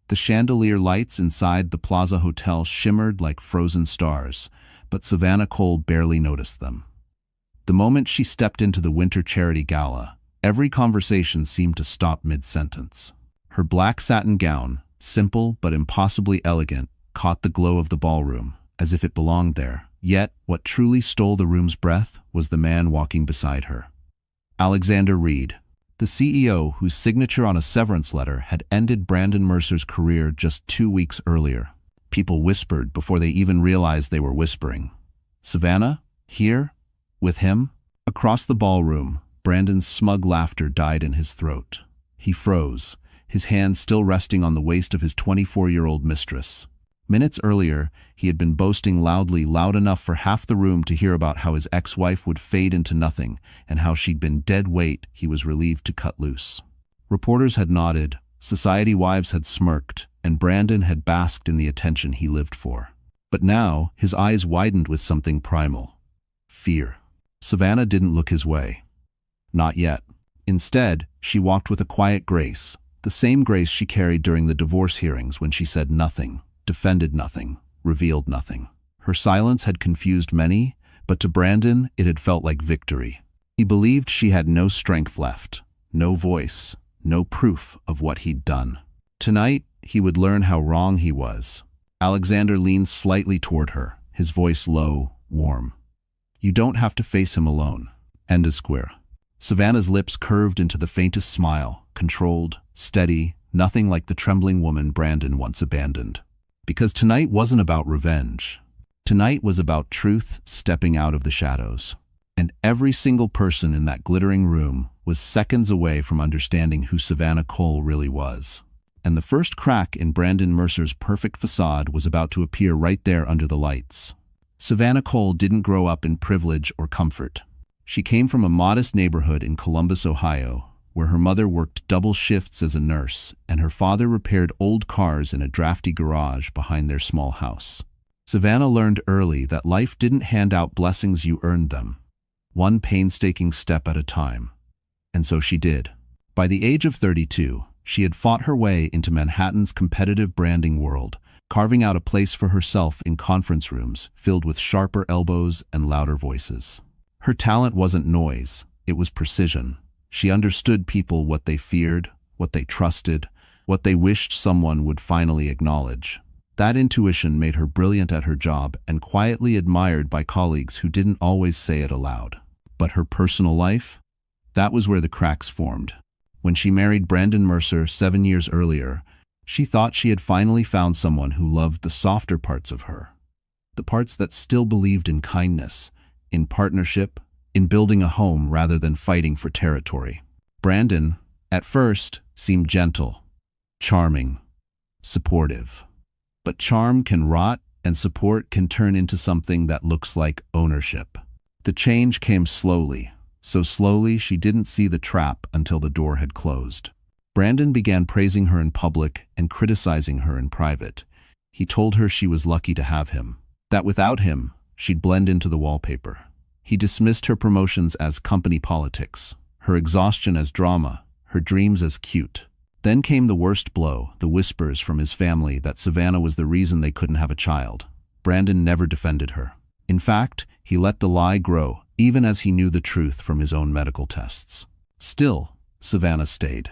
The chandelier lights inside the Plaza Hotel shimmered like frozen stars, but Savannah Cole barely noticed them. The moment she stepped into the winter charity gala, every conversation seemed to stop mid-sentence. Her black satin gown, simple but impossibly elegant, caught the glow of the ballroom, as if it belonged there. Yet, what truly stole the room's breath was the man walking beside her. Alexander Reed, the CEO whose signature on a severance letter had ended Brandon Mercer's career just 2 weeks earlier. People whispered before they even realized they were whispering. Savannah? Here? With him? Across the ballroom, Brandon's smug laughter died in his throat. He froze, his hand still resting on the waist of his 24-year-old mistress. Minutes earlier, he had been boasting loudly, loud enough for half the room to hear about how his ex-wife would fade into nothing and how she'd been dead weight he was relieved to cut loose. Reporters had nodded, society wives had smirked, and Brandon had basked in the attention he lived for. But now, his eyes widened with something primal. Fear. Savannah didn't look his way. Not yet. Instead, she walked with a quiet grace, the same grace she carried during the divorce hearings when she said nothing, defended nothing, revealed nothing. Her silence had confused many, but to Brandon it had felt like victory. He believed she had no strength left, no voice, no proof of what he'd done. Tonight, he would learn how wrong he was. Alexander leaned slightly toward her, his voice low, warm. You don't have to face him alone. End of square. Savannah's lips curved into the faintest smile, controlled, steady, nothing like the trembling woman Brandon once abandoned. Because tonight wasn't about revenge. Tonight was about truth stepping out of the shadows. And every single person in that glittering room was seconds away from understanding who Savannah Cole really was. And the first crack in Brandon Mercer's perfect facade was about to appear right there under the lights. Savannah Cole didn't grow up in privilege or comfort. She came from a modest neighborhood in Columbus, Ohio, where her mother worked double shifts as a nurse and her father repaired old cars in a drafty garage behind their small house. Savannah learned early that life didn't hand out blessings, you earned them, one painstaking step at a time. And so she did. By the age of 32, she had fought her way into Manhattan's competitive branding world, carving out a place for herself in conference rooms filled with sharper elbows and louder voices. Her talent wasn't noise, it was precision. She understood people, what they feared, what they trusted, what they wished someone would finally acknowledge. That intuition made her brilliant at her job and quietly admired by colleagues who didn't always say it aloud. But her personal life? That was where the cracks formed. When she married Brandon Mercer 7 years earlier, she thought she had finally found someone who loved the softer parts of her. The parts that still believed in kindness, in partnership, in building a home rather than fighting for territory. Brandon, at first, seemed gentle, charming, supportive. But charm can rot and support can turn into something that looks like ownership. The change came slowly, so slowly she didn't see the trap until the door had closed. Brandon began praising her in public and criticizing her in private. He told her she was lucky to have him, that without him, she'd blend into the wallpaper. He dismissed her promotions as company politics, her exhaustion as drama, her dreams as cute. Then came the worst blow, the whispers from his family that Savannah was the reason they couldn't have a child. Brandon never defended her. In fact, he let the lie grow, even as he knew the truth from his own medical tests. Still, Savannah stayed.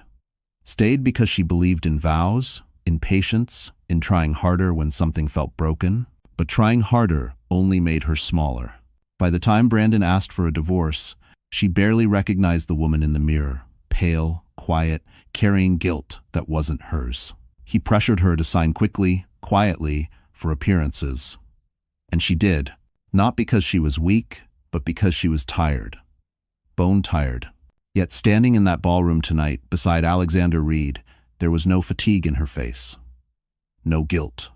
Stayed because she believed in vows, in patience, in trying harder when something felt broken. But trying harder only made her smaller. By the time Brandon asked for a divorce, she barely recognized the woman in the mirror, pale, quiet, carrying guilt that wasn't hers. He pressured her to sign quickly, quietly, for appearances. And she did, not because she was weak, but because she was tired. Bone tired. Yet standing in that ballroom tonight, beside Alexander Reed, there was no fatigue in her face. No guilt.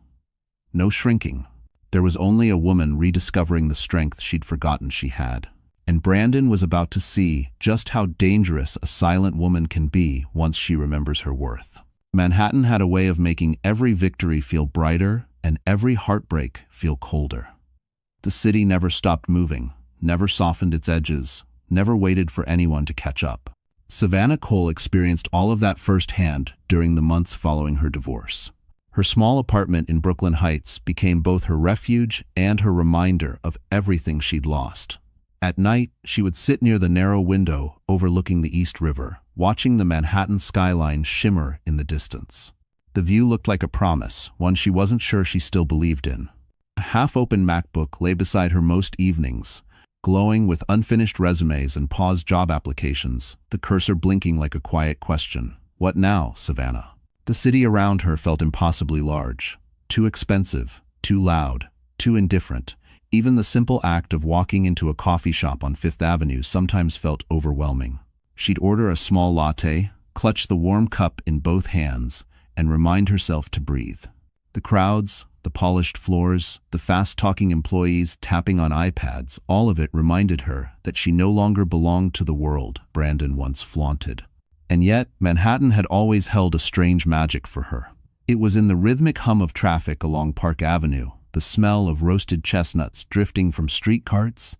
No shrinking. There was only a woman rediscovering the strength she'd forgotten she had. And Brandon was about to see just how dangerous a silent woman can be once she remembers her worth. Manhattan had a way of making every victory feel brighter and every heartbreak feel colder. The city never stopped moving, never softened its edges, never waited for anyone to catch up. Savannah Cole experienced all of that firsthand during the months following her divorce. Her small apartment in Brooklyn Heights became both her refuge and her reminder of everything she'd lost. At night, she would sit near the narrow window overlooking the East River, watching the Manhattan skyline shimmer in the distance. The view looked like a promise, one she wasn't sure she still believed in. A half-open MacBook lay beside her most evenings, glowing with unfinished resumes and paused job applications, the cursor blinking like a quiet question. What now, Savannah? The city around her felt impossibly large, too expensive, too loud, too indifferent. Even the simple act of walking into a coffee shop on Fifth Avenue sometimes felt overwhelming. She'd order a small latte, clutch the warm cup in both hands, and remind herself to breathe. The crowds, the polished floors, the fast-talking employees tapping on iPads, all of it reminded her that she no longer belonged to the world Brandon once flaunted. And yet, Manhattan had always held a strange magic for her. It was in the rhythmic hum of traffic along Park Avenue, the smell of roasted chestnuts drifting from street carts,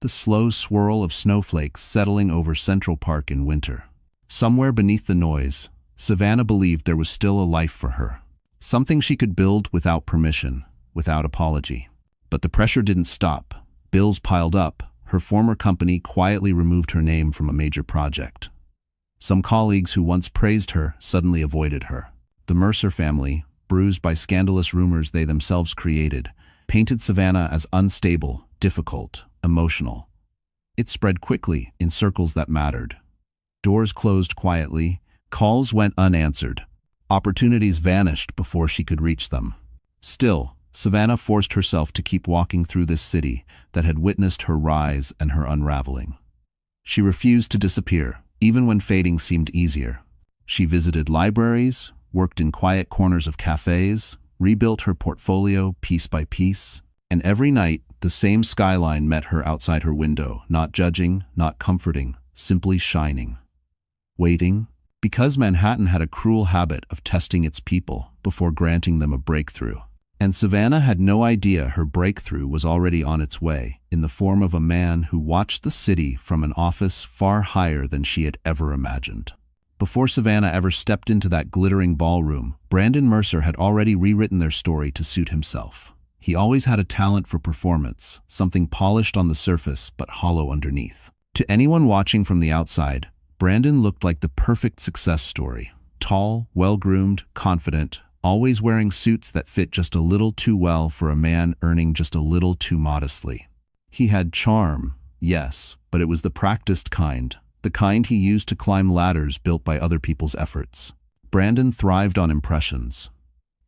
the slow swirl of snowflakes settling over Central Park in winter. Somewhere beneath the noise, Savannah believed there was still a life for her. Something she could build without permission, without apology. But the pressure didn't stop. Bills piled up. Her former company quietly removed her name from a major project. Some colleagues who once praised her suddenly avoided her. The Mercer family, bruised by scandalous rumors they themselves created, painted Savannah as unstable, difficult, emotional. It spread quickly in circles that mattered. Doors closed quietly, calls went unanswered. Opportunities vanished before she could reach them. Still, Savannah forced herself to keep walking through this city that had witnessed her rise and her unraveling. She refused to disappear, even when fading seemed easier. She visited libraries, worked in quiet corners of cafes, rebuilt her portfolio piece by piece, and every night the same skyline met her outside her window, not judging, not comforting, simply shining. Waiting, because Manhattan had a cruel habit of testing its people before granting them a breakthrough. And Savannah had no idea her breakthrough was already on its way, in the form of a man who watched the city from an office far higher than she had ever imagined. Before Savannah ever stepped into that glittering ballroom, Brandon Mercer had already rewritten their story to suit himself. He always had a talent for performance, something polished on the surface but hollow underneath. To anyone watching from the outside, Brandon looked like the perfect success story. Tall, well-groomed, confident, always wearing suits that fit just a little too well for a man earning just a little too modestly. He had charm, yes, but it was the practiced kind, the kind he used to climb ladders built by other people's efforts. Brandon thrived on impressions.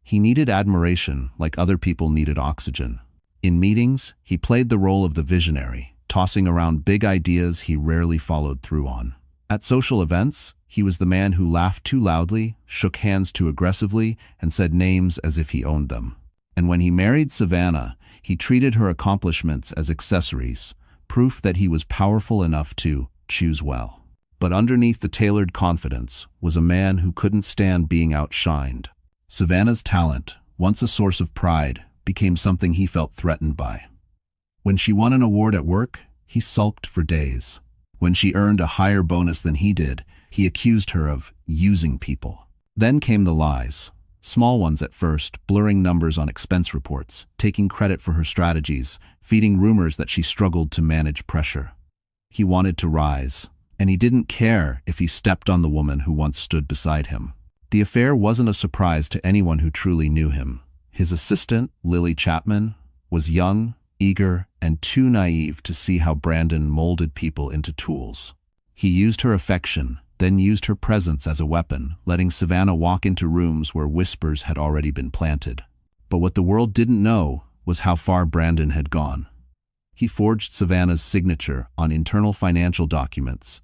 He needed admiration like other people needed oxygen. In meetings, he played the role of the visionary, tossing around big ideas he rarely followed through on. At social events, he was the man who laughed too loudly, shook hands too aggressively, and said names as if he owned them. And when he married Savannah, he treated her accomplishments as accessories, proof that he was powerful enough to choose well. But underneath the tailored confidence was a man who couldn't stand being outshined. Savannah's talent, once a source of pride, became something he felt threatened by. When she won an award at work, he sulked for days. When she earned a higher bonus than he did, he accused her of using people. Then came the lies. Small ones at first, blurring numbers on expense reports, taking credit for her strategies, feeding rumors that she struggled to manage pressure. He wanted to rise, and he didn't care if he stepped on the woman who once stood beside him. The affair wasn't a surprise to anyone who truly knew him. His assistant, Lily Chapman, was young, eager, and too naive to see how Brandon molded people into tools. He used her affection, then used her presence as a weapon, letting Savannah walk into rooms where whispers had already been planted. But what the world didn't know was how far Brandon had gone. He forged Savannah's signature on internal financial documents,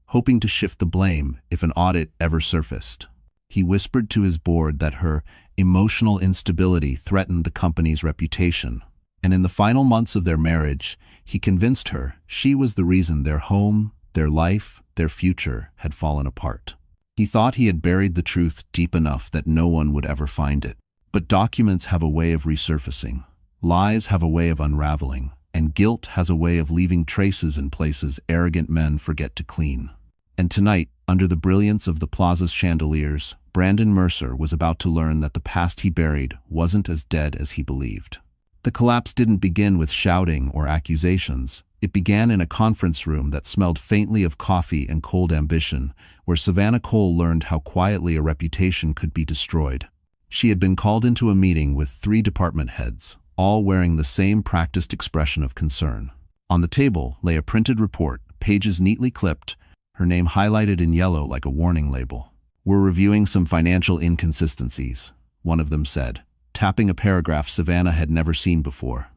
hoping to shift the blame if an audit ever surfaced. He whispered to his board that her emotional instability threatened the company's reputation. And in the final months of their marriage, he convinced her she was the reason their home, their life, their future had fallen apart. He thought he had buried the truth deep enough that no one would ever find it. But documents have a way of resurfacing. Lies have a way of unraveling. And guilt has a way of leaving traces in places arrogant men forget to clean. And tonight, under the brilliance of the plaza's chandeliers, Brandon Mercer was about to learn that the past he buried wasn't as dead as he believed. The collapse didn't begin with shouting or accusations. It began in a conference room that smelled faintly of coffee and cold ambition, where Savannah Cole learned how quietly a reputation could be destroyed. She had been called into a meeting with 3 department heads, all wearing the same practiced expression of concern. On the table lay a printed report, pages neatly clipped, her name highlighted in yellow like a warning label. "We're reviewing some financial inconsistencies," one of them said, tapping a paragraph Savannah had never seen before.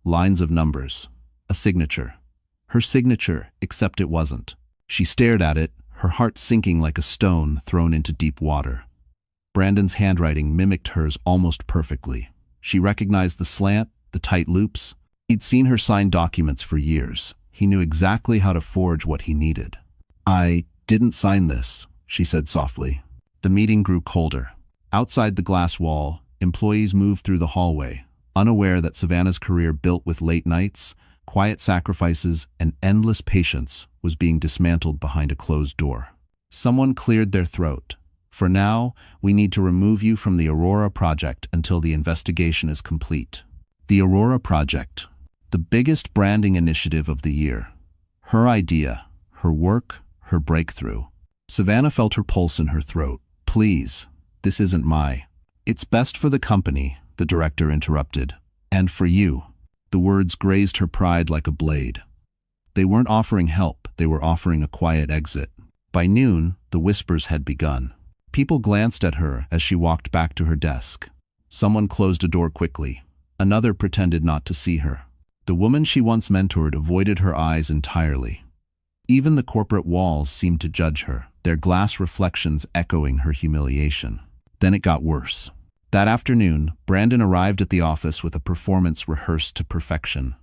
Lines of numbers. A signature. Her signature, except it wasn't. She stared at it, her heart sinking like a stone thrown into deep water. Brandon's handwriting mimicked hers almost perfectly. She recognized the slant, the tight loops. He'd seen her sign documents for years. He knew exactly how to forge what he needed. "I didn't sign this," she said softly. The meeting grew colder. Outside the glass wall, employees moved through the hallway, unaware that Savannah's career built with late nights, quiet sacrifices, and endless patience was being dismantled behind a closed door. Someone cleared their throat. "For now, we need to remove you from the Aurora project until the investigation is complete." The Aurora project, the biggest branding initiative of the year. Her idea, her work, her breakthrough. Savannah felt her pulse in her throat. "Please, this isn't my..." "It's best for the company," the director interrupted. "And for you." The words grazed her pride like a blade. They weren't offering help, they were offering a quiet exit. By noon, the whispers had begun. People glanced at her as she walked back to her desk. Someone closed a door quickly. Another pretended not to see her. The woman she once mentored avoided her eyes entirely. Even the corporate walls seemed to judge her, their glass reflections echoing her humiliation. Then it got worse. That afternoon, Brandon arrived at the office with a performance rehearsed to perfection.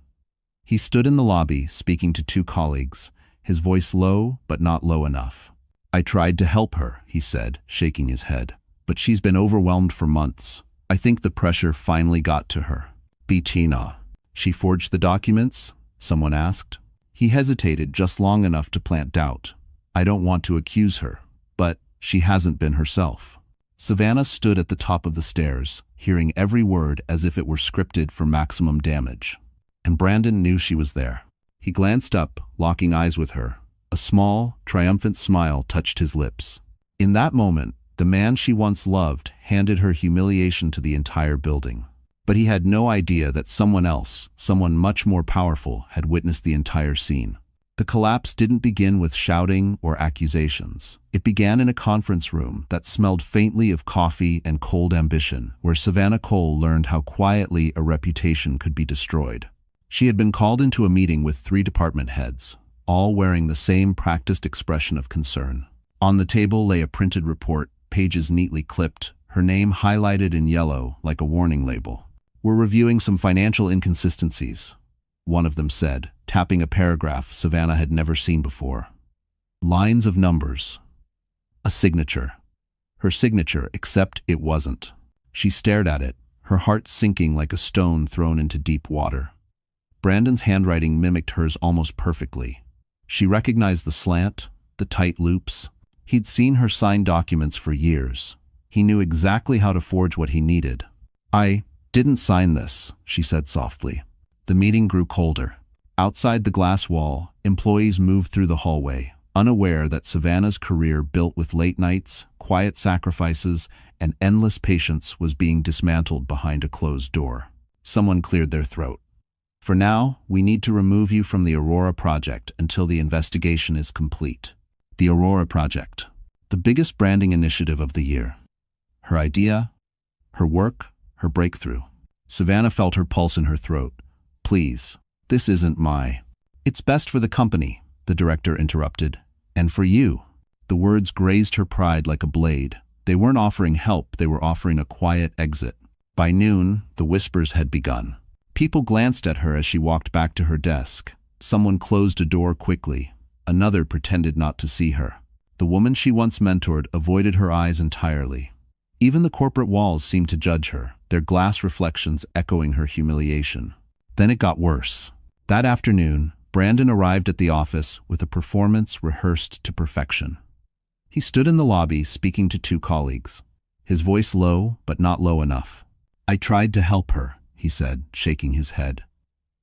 He stood in the lobby, speaking to 2 colleagues, his voice low but not low enough. "I tried to help her," he said, shaking his head. "But she's been overwhelmed for months. I think the pressure finally got to her." "Bettina. She forged the documents?" someone asked. He hesitated just long enough to plant doubt. "I don't want to accuse her, but she hasn't been herself." Savannah stood at the top of the stairs, hearing every word as if it were scripted for maximum damage. And Brandon knew she was there. He glanced up, locking eyes with her. A small, triumphant smile touched his lips. In that moment, the man she once loved handed her humiliation to the entire building. But he had no idea that someone else, someone much more powerful, had witnessed the entire scene. The collapse didn't begin with shouting or accusations. It began in a conference room that smelled faintly of coffee and cold ambition, where Savannah Cole learned how quietly a reputation could be destroyed. She had been called into a meeting with 3 department heads, all wearing the same practiced expression of concern. On the table lay a printed report, pages neatly clipped, her name highlighted in yellow like a warning label. "We're reviewing some financial inconsistencies," one of them said, tapping a paragraph Savannah had never seen before. Lines of numbers. A signature. Her signature, except it wasn't. She stared at it, her heart sinking like a stone thrown into deep water. Brandon's handwriting mimicked hers almost perfectly. She recognized the slant, the tight loops. He'd seen her sign documents for years. He knew exactly how to forge what he needed. "I didn't sign this," she said softly. The meeting grew colder. Outside the glass wall, employees moved through the hallway, unaware that Savannah's career built with late nights, quiet sacrifices, and endless patience was being dismantled behind a closed door. Someone cleared their throat. "For now, we need to remove you from the Aurora project until the investigation is complete." The Aurora project, the biggest branding initiative of the year. Her idea, her work, her breakthrough. Savannah felt her pulse in her throat. "Please, this isn't my..." "It's best for the company," the director interrupted. "And for you." The words grazed her pride like a blade. They weren't offering help, they were offering a quiet exit. By noon, the whispers had begun. People glanced at her as she walked back to her desk. Someone closed a door quickly. Another pretended not to see her. The woman she once mentored avoided her eyes entirely. Even the corporate walls seemed to judge her, their glass reflections echoing her humiliation. Then it got worse. That afternoon, Brandon arrived at the office with a performance rehearsed to perfection. He stood in the lobby speaking to two colleagues, his voice low but not low enough. "I tried to help her," he said, shaking his head.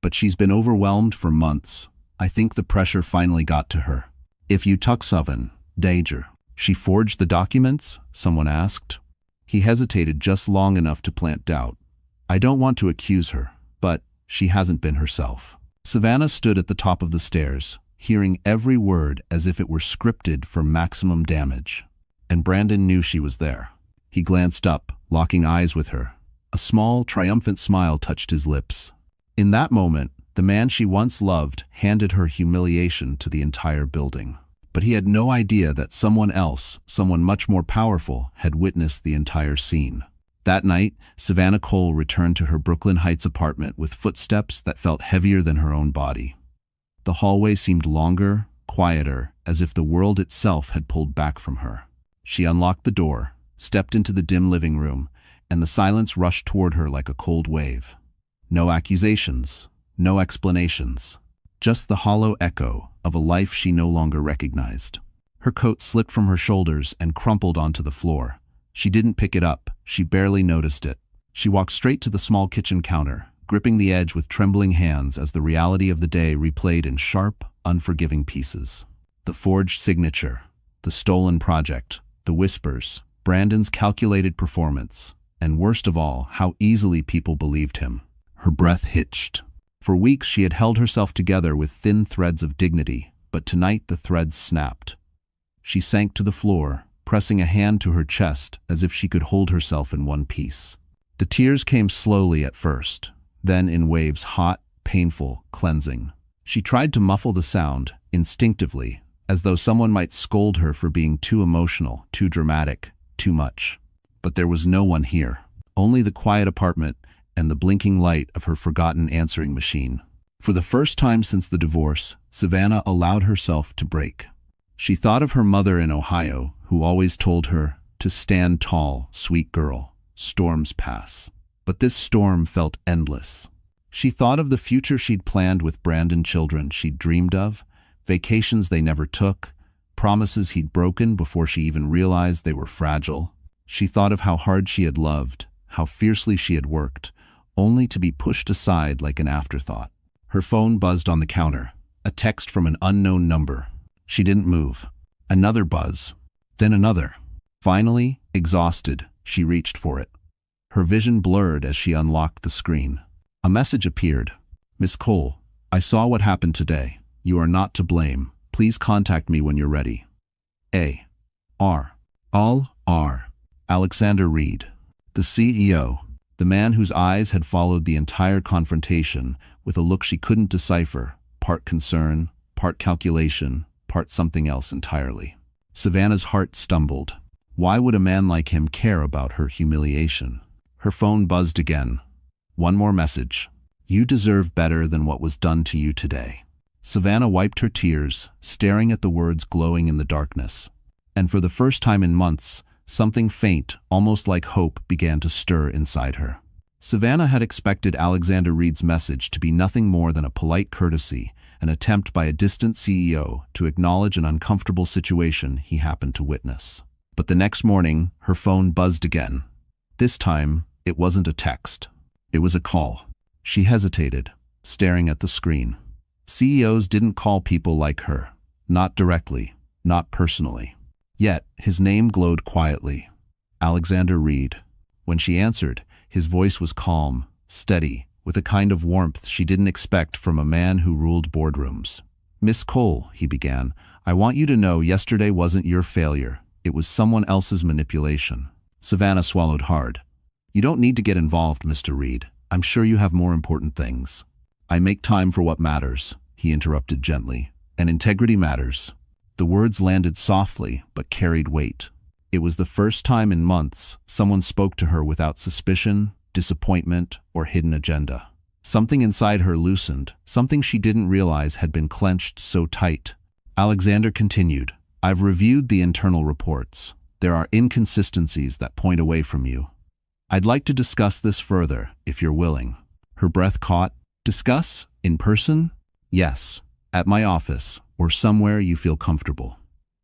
"But she's been overwhelmed for months. I think the pressure finally got to her. If you tuck Soven, danger." "She forged the documents?" someone asked. He hesitated just long enough to plant doubt. "I don't want to accuse her, but she hasn't been herself." Savannah stood at the top of the stairs, hearing every word as if it were scripted for maximum damage. And Brandon knew she was there. He glanced up, locking eyes with her. A small, triumphant smile touched his lips. In that moment, the man she once loved handed her humiliation to the entire building. But he had no idea that someone else, someone much more powerful, had witnessed the entire scene. That night, Savannah Cole returned to her Brooklyn Heights apartment with footsteps that felt heavier than her own body. The hallway seemed longer, quieter, as if the world itself had pulled back from her. She unlocked the door, stepped into the dim living room, and the silence rushed toward her like a cold wave. No accusations, no explanations. Just the hollow echo of a life she no longer recognized. Her coat slipped from her shoulders and crumpled onto the floor. She didn't pick it up, she barely noticed it. She walked straight to the small kitchen counter, gripping the edge with trembling hands as the reality of the day replayed in sharp, unforgiving pieces. The forged signature, the stolen project, the whispers, Brandon's calculated performance, and worst of all, how easily people believed him. Her breath hitched. For weeks she had held herself together with thin threads of dignity, but tonight the threads snapped. She sank to the floor, pressing a hand to her chest as if she could hold herself in one piece. The tears came slowly at first, then in waves, hot, painful, cleansing. She tried to muffle the sound, instinctively, as though someone might scold her for being too emotional, too dramatic, too much. But there was no one here, only the quiet apartment and the blinking light of her forgotten answering machine. For the first time since the divorce, Savannah allowed herself to break. She thought of her mother in Ohio, who always told her to stand tall, sweet girl, storms pass. But this storm felt endless. She thought of the future she'd planned with Brandon, children she'd dreamed of, vacations they never took, promises he'd broken before she even realized they were fragile. She thought of how hard she had loved, how fiercely she had worked, only to be pushed aside like an afterthought. Her phone buzzed on the counter, a text from an unknown number. She didn't move. Another buzz, then another. Finally, exhausted, she reached for it. Her vision blurred as she unlocked the screen. A message appeared. "Miss Cole, I saw what happened today. You are not to blame. Please contact me when you're ready. A. R. All R. Alexander Reed." The CEO, the man whose eyes had followed the entire confrontation with a look she couldn't decipher, part concern, part calculation, part something else entirely. Savannah's heart stumbled. Why would a man like him care about her humiliation? Her phone buzzed again. One more message. "You deserve better than what was done to you today." Savannah wiped her tears, staring at the words glowing in the darkness. And for the first time in months, something faint, almost like hope, began to stir inside her. Savannah had expected Alexander Reed's message to be nothing more than a polite courtesy, an attempt by a distant CEO to acknowledge an uncomfortable situation he happened to witness. But the next morning, her phone buzzed again. This time, it wasn't a text. It was a call. She hesitated, staring at the screen. CEOs didn't call people like her. Not directly, not personally. Yet, his name glowed quietly. Alexander Reed. When she answered, his voice was calm, steady, with a kind of warmth she didn't expect from a man who ruled boardrooms. "Miss Cole," he began, "I want you to know yesterday wasn't your failure. It was someone else's manipulation." Savannah swallowed hard. "You don't need to get involved, Mr. Reed. I'm sure you have more important things." "I make time for what matters," he interrupted gently. "And integrity matters." The words landed softly, but carried weight. It was the first time in months someone spoke to her without suspicion, disappointment, or hidden agenda. Something inside her loosened, something she didn't realize had been clenched so tight. Alexander continued, "I've reviewed the internal reports. There are inconsistencies that point away from you. I'd like to discuss this further, if you're willing." Her breath caught. "Discuss? In person?" "Yes. At my office, or somewhere you feel comfortable."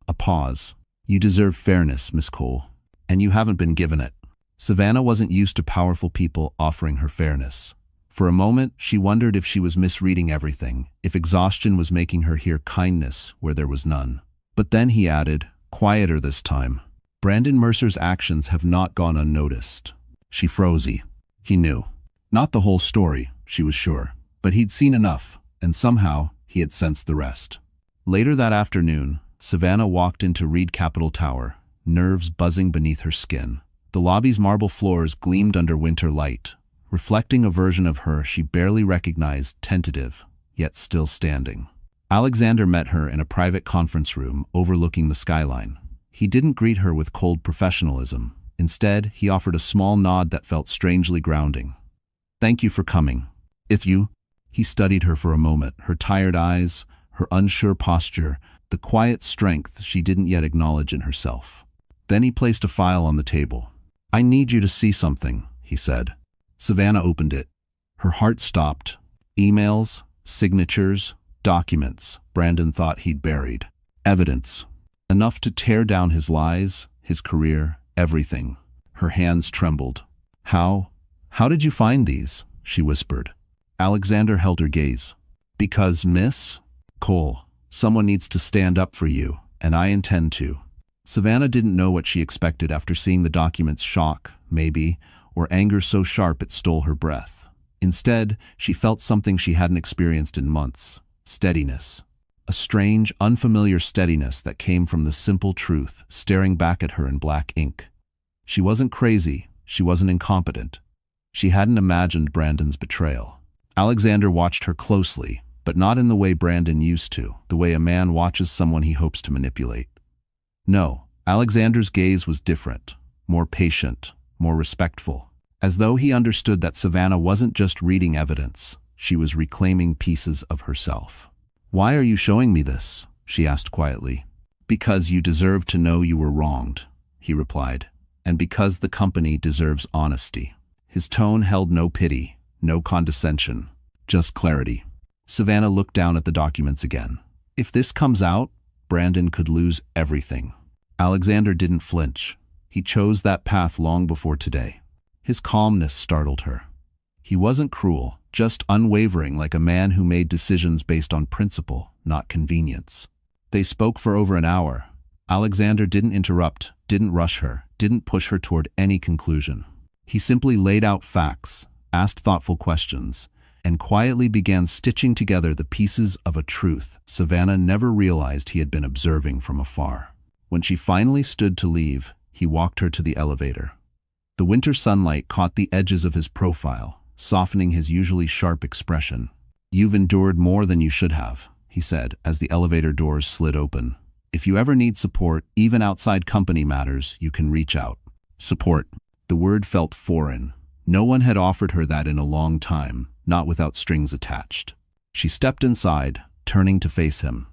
A pause. You deserve fairness, Miss Cole, and you haven't been given it. Savannah wasn't used to powerful people offering her fairness. For a moment, she wondered if she was misreading everything, if exhaustion was making her hear kindness where there was none. But then he added, quieter this time. Brandon Mercer's actions have not gone unnoticed. She froze. He knew. Not the whole story, she was sure, but he'd seen enough, and somehow he had sensed the rest. Later that afternoon, Savannah walked into Reed Capitol Tower, nerves buzzing beneath her skin. The lobby's marble floors gleamed under winter light, reflecting a version of her she barely recognized, tentative, yet still standing. Alexander met her in a private conference room overlooking the skyline. He didn't greet her with cold professionalism. Instead, he offered a small nod that felt strangely grounding. Thank you for coming. He studied her for a moment, her tired eyes, her unsure posture, the quiet strength she didn't yet acknowledge in herself. Then he placed a file on the table. I need you to see something, he said. Savannah opened it. Her heart stopped. Emails, signatures, documents Brandon thought he'd buried. Evidence. Enough to tear down his lies, his career, everything. Her hands trembled. How did you find these? She whispered. Alexander held her gaze. Because, Miss Cole, someone needs to stand up for you, and I intend to. Savannah didn't know what she expected after seeing the documents. Shock, maybe, or anger so sharp it stole her breath. Instead, she felt something she hadn't experienced in months. Steadiness. A strange, unfamiliar steadiness that came from the simple truth staring back at her in black ink. She wasn't crazy. She wasn't incompetent. She hadn't imagined Brandon's betrayal. Alexander watched her closely, but not in the way Brandon used to, the way a man watches someone he hopes to manipulate. No, Alexander's gaze was different, more patient, more respectful, as though he understood that Savannah wasn't just reading evidence, she was reclaiming pieces of herself. Why are you showing me this? She asked quietly. Because you deserve to know you were wronged, he replied, and because the company deserves honesty. His tone held no pity, no condescension, just clarity. Savannah looked down at the documents again. If this comes out, Brandon could lose everything. Alexander didn't flinch. He chose that path long before today. His calmness startled her. He wasn't cruel, just unwavering, like a man who made decisions based on principle, not convenience. They spoke for over an hour. Alexander didn't interrupt, didn't rush her, didn't push her toward any conclusion. He simply laid out facts, asked thoughtful questions, and quietly began stitching together the pieces of a truth Savannah never realized he had been observing from afar. When she finally stood to leave, he walked her to the elevator. The winter sunlight caught the edges of his profile, softening his usually sharp expression. You've endured more than you should have, he said as the elevator doors slid open. If you ever need support, even outside company matters, you can reach out. Support. The word felt foreign. No one had offered her that in a long time, not without strings attached. She stepped inside, turning to face him.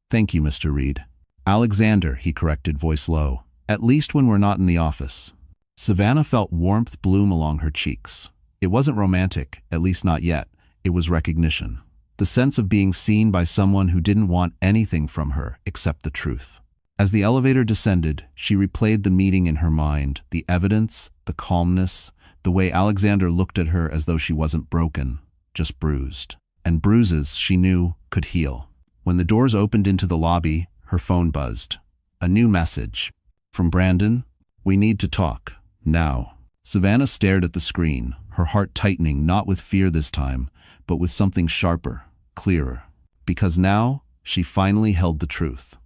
Thank you, Mr. Reed. Alexander, he corrected, voice low. At least when we're not in the office. Savannah felt warmth bloom along her cheeks. It wasn't romantic, at least not yet. It was recognition. The sense of being seen by someone who didn't want anything from her except the truth. As the elevator descended, she replayed the meeting in her mind, the evidence, the calmness, the way Alexander looked at her as though she wasn't broken, just bruised. And bruises, she knew, could heal. When the doors opened into the lobby, her phone buzzed. A new message. From Brandon. We need to talk. Now. Savannah stared at the screen, her heart tightening not with fear this time, but with something sharper, clearer. Because now, she finally held the truth.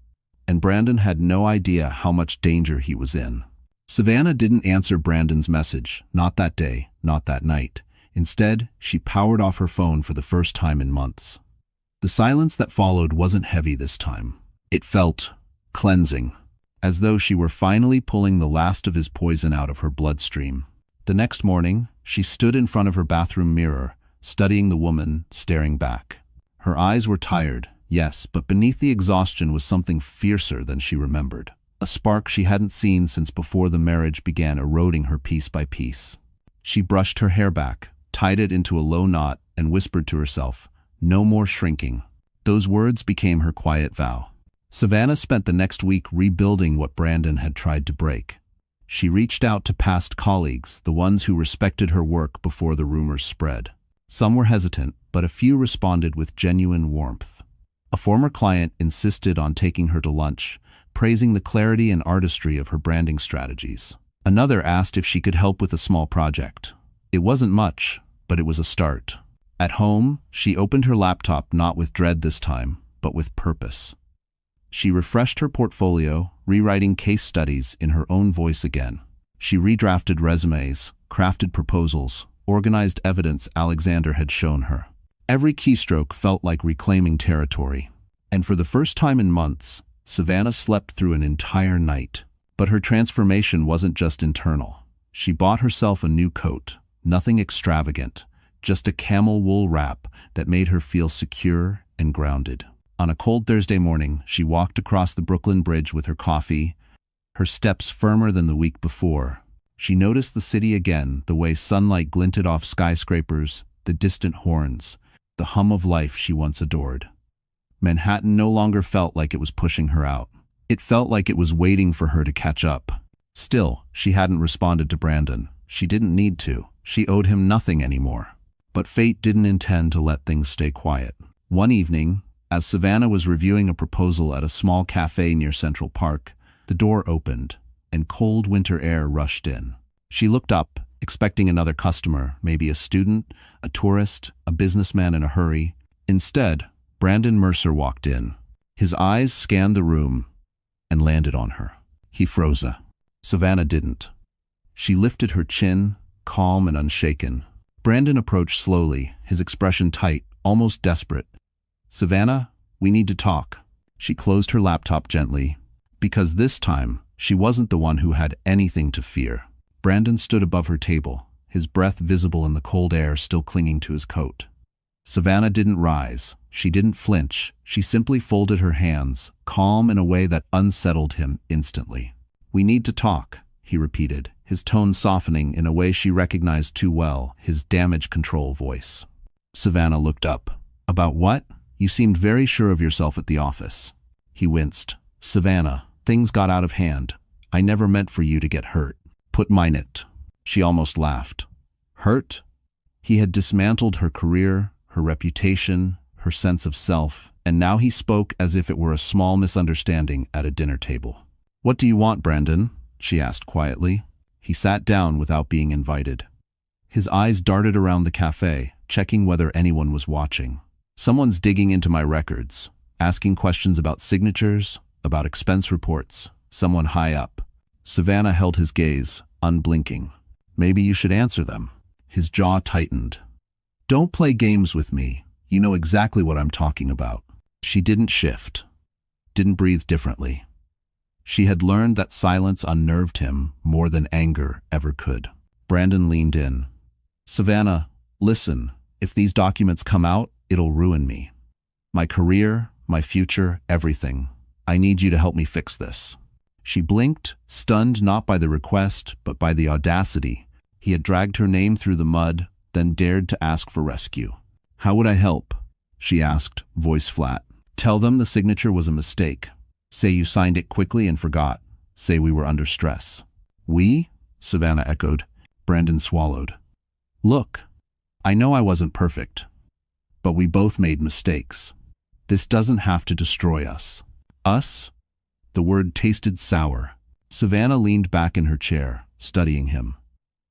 And Brandon had no idea how much danger he was in. Savannah didn't answer Brandon's message, not that day, not that night. Instead, she powered off her phone for the first time in months. The silence that followed wasn't heavy this time. It felt cleansing, as though she were finally pulling the last of his poison out of her bloodstream. The next morning, she stood in front of her bathroom mirror, studying the woman, staring back. Her eyes were tired, yes, but beneath the exhaustion was something fiercer than she remembered. A spark she hadn't seen since before the marriage began eroding her piece by piece. She brushed her hair back, tied it into a low knot, and whispered to herself, "No more shrinking." Those words became her quiet vow. Savannah spent the next week rebuilding what Brandon had tried to break. She reached out to past colleagues, the ones who respected her work before the rumors spread. Some were hesitant, but a few responded with genuine warmth. A former client insisted on taking her to lunch, praising the clarity and artistry of her branding strategies. Another asked if she could help with a small project. It wasn't much, but it was a start. At home, she opened her laptop not with dread this time, but with purpose. She refreshed her portfolio, rewriting case studies in her own voice again. She redrafted resumes, crafted proposals, organized evidence Alexander had shown her. Every keystroke felt like reclaiming territory. And for the first time in months, Savannah slept through an entire night. But her transformation wasn't just internal. She bought herself a new coat, nothing extravagant, just a camel wool wrap that made her feel secure and grounded. On a cold Thursday morning, she walked across the Brooklyn Bridge with her coffee, her steps firmer than the week before. She noticed the city again, the way sunlight glinted off skyscrapers, the distant horns, the hum of life she once adored. Manhattan no longer felt like it was pushing her out. It felt like it was waiting for her to catch up. Still, she hadn't responded to Brandon. She didn't need to. She owed him nothing anymore. But fate didn't intend to let things stay quiet. One evening, as Savannah was reviewing a proposal at a small cafe near Central Park, the door opened, and cold winter air rushed in. She looked up, expecting another customer, maybe a student, a tourist, a businessman in a hurry. Instead, Brandon Mercer walked in. His eyes scanned the room and landed on her. He froze. Savannah didn't. She lifted her chin, calm and unshaken. Brandon approached slowly, his expression tight, almost desperate. "Savannah, we need to talk." She closed her laptop gently, because this time, she wasn't the one who had anything to fear. Brandon stood above her table, his breath visible in the cold air still clinging to his coat. Savannah didn't rise. She didn't flinch. She simply folded her hands, calm in a way that unsettled him instantly. "We need to talk," he repeated, his tone softening in a way she recognized too well, his damage control voice. Savannah looked up. "About what? You seemed very sure of yourself at the office." He winced. "Savannah, things got out of hand. I never meant for you to get hurt." "Put mine it." She almost laughed. Hurt? He had dismantled her career, her reputation, her sense of self, and now he spoke as if it were a small misunderstanding at a dinner table. "What do you want, Brandon?" she asked quietly. He sat down without being invited. His eyes darted around the cafe, checking whether anyone was watching. "Someone's digging into my records, asking questions about signatures, about expense reports, someone high up." Savannah held his gaze, unblinking. "Maybe you should answer them." His jaw tightened. "Don't play games with me. You know exactly what I'm talking about." She didn't shift, didn't breathe differently. She had learned that silence unnerved him more than anger ever could. Brandon leaned in. "Savannah, listen, if these documents come out, it'll ruin me. My career, my future, everything. I need you to help me fix this." She blinked, stunned not by the request, but by the audacity. He had dragged her name through the mud, then dared to ask for rescue. "How would I help?" she asked, voice flat. "Tell them the signature was a mistake. Say you signed it quickly and forgot. Say we were under stress." "We?" Savannah echoed. Brandon swallowed. "Look, I know I wasn't perfect, but we both made mistakes. This doesn't have to destroy us." "Us?" The word tasted sour. Savannah leaned back in her chair, studying him.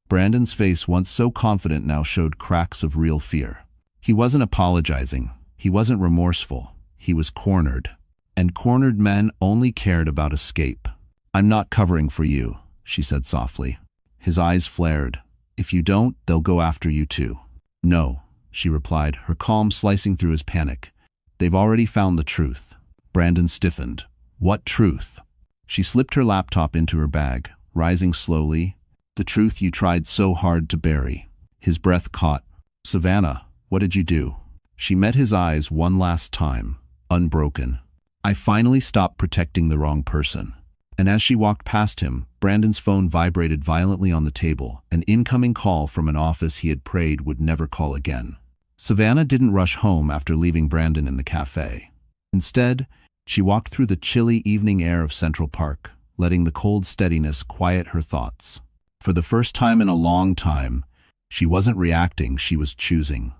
Brandon's face, once so confident, now showed cracks of real fear. He wasn't apologizing. He wasn't remorseful. He was cornered. And cornered men only cared about escape. "I'm not covering for you," she said softly. His eyes flared. "If you don't, they'll go after you too." "No," she replied, her calm slicing through his panic. "They've already found the truth." Brandon stiffened. "What truth?" She slipped her laptop into her bag, rising slowly. "The truth you tried so hard to bury." His breath caught. "Savannah, what did you do?" She met his eyes one last time, unbroken. "I finally stopped protecting the wrong person." And as she walked past him, Brandon's phone vibrated violently on the table, an incoming call from an office he had prayed would never call again. Savannah didn't rush home after leaving Brandon in the cafe. Instead, She walked through the chilly evening air of Central Park, letting the cold steadiness quiet her thoughts. For the first time in a long time, she wasn't reacting, she was choosing.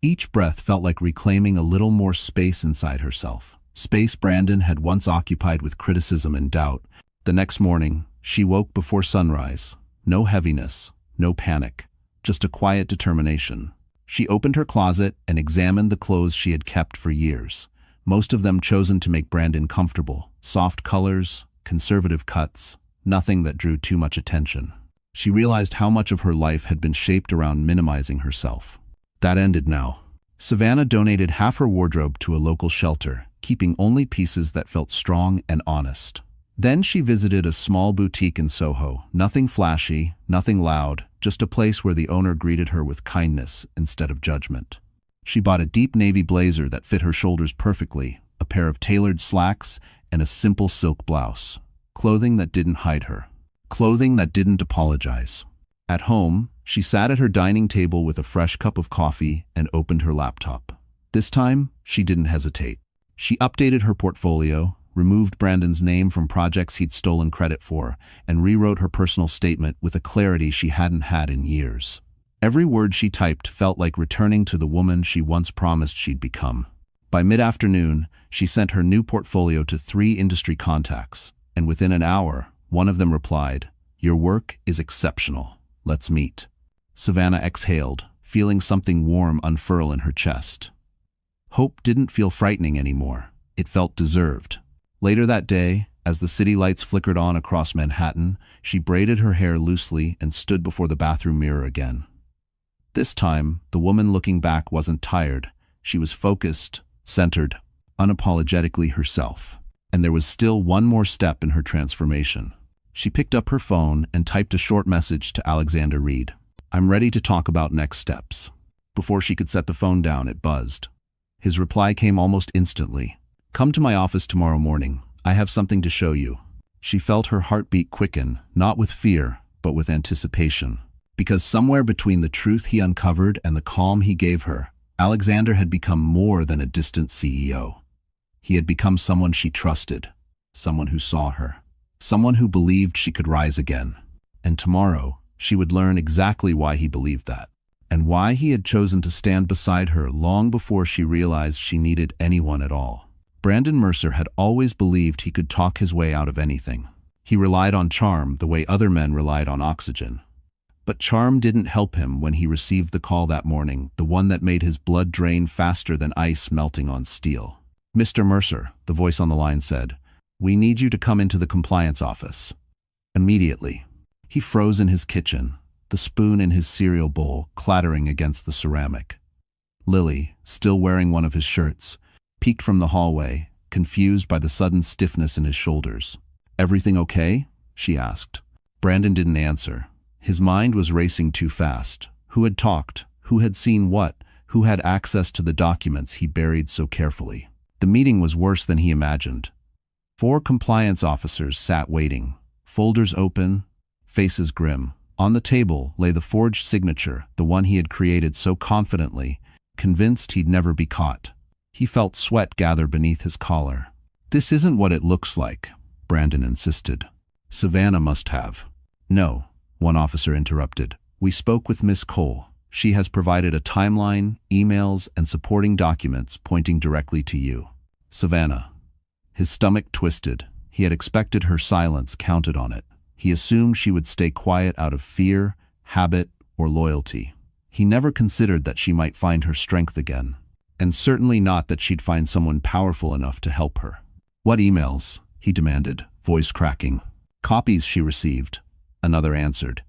Each breath felt like reclaiming a little more space inside herself. Space Brandon had once occupied with criticism and doubt. The next morning, she woke before sunrise. No heaviness, no panic, just a quiet determination. She opened her closet and examined the clothes she had kept for years, most of them chosen to make Brandon comfortable. Soft colors, conservative cuts, nothing that drew too much attention. She realized how much of her life had been shaped around minimizing herself. That ended now. Savannah donated half her wardrobe to a local shelter, keeping only pieces that felt strong and honest. Then she visited a small boutique in Soho. Nothing flashy, nothing loud, just a place where the owner greeted her with kindness instead of judgment. She bought a deep navy blazer that fit her shoulders perfectly, a pair of tailored slacks, and a simple silk blouse. Clothing that didn't hide her. Clothing that didn't apologize. At home, she sat at her dining table with a fresh cup of coffee and opened her laptop. This time, she didn't hesitate. She updated her portfolio, removed Brandon's name from projects he'd stolen credit for, and rewrote her personal statement with a clarity she hadn't had in years. Every word she typed felt like returning to the woman she once promised she'd become. By mid-afternoon, she sent her new portfolio to 3 industry contacts, and within an hour, one of them replied, "Your work is exceptional. Let's meet." Savannah exhaled, feeling something warm unfurl in her chest. Hope didn't feel frightening anymore. It felt deserved. Later that day, as the city lights flickered on across Manhattan, she braided her hair loosely and stood before the bathroom mirror again. This time, the woman looking back wasn't tired. She was focused, centered, unapologetically herself. And there was still one more step in her transformation. She picked up her phone and typed a short message to Alexander Reed. "I'm ready to talk about next steps." Before she could set the phone down, it buzzed. His reply came almost instantly. "Come to my office tomorrow morning. I have something to show you." She felt her heartbeat quicken, not with fear, but with anticipation. Because somewhere between the truth he uncovered and the calm he gave her, Alexander had become more than a distant CEO. He had become someone she trusted, someone who saw her, someone who believed she could rise again. And tomorrow, she would learn exactly why he believed that, and why he had chosen to stand beside her long before she realized she needed anyone at all. Brandon Mercer had always believed he could talk his way out of anything. He relied on charm the way other men relied on oxygen. But charm didn't help him when he received the call that morning, the one that made his blood drain faster than ice melting on steel. "Mr. Mercer," the voice on the line said, "we need you to come into the compliance office." Immediately, he froze in his kitchen, the spoon in his cereal bowl clattering against the ceramic. Lily, still wearing one of his shirts, peeked from the hallway, confused by the sudden stiffness in his shoulders. "Everything okay?" she asked. Brandon didn't answer. His mind was racing too fast. Who had talked? Who had seen what? Who had access to the documents he buried so carefully? The meeting was worse than he imagined. 4 compliance officers sat waiting, folders open, faces grim. On the table lay the forged signature, the one he had created so confidently, convinced he'd never be caught. He felt sweat gather beneath his collar. "This isn't what it looks like," Brandon insisted. "Savannah must have." "No," one officer interrupted. "We spoke with Miss Cole. She has provided a timeline, emails, and supporting documents pointing directly to you." "Savannah." His stomach twisted. He had expected her silence, counted on it. He assumed she would stay quiet out of fear, habit, or loyalty. He never considered that she might find her strength again. And certainly not that she'd find someone powerful enough to help her. "What emails?" he demanded, voice cracking. "Copies she received," another answered.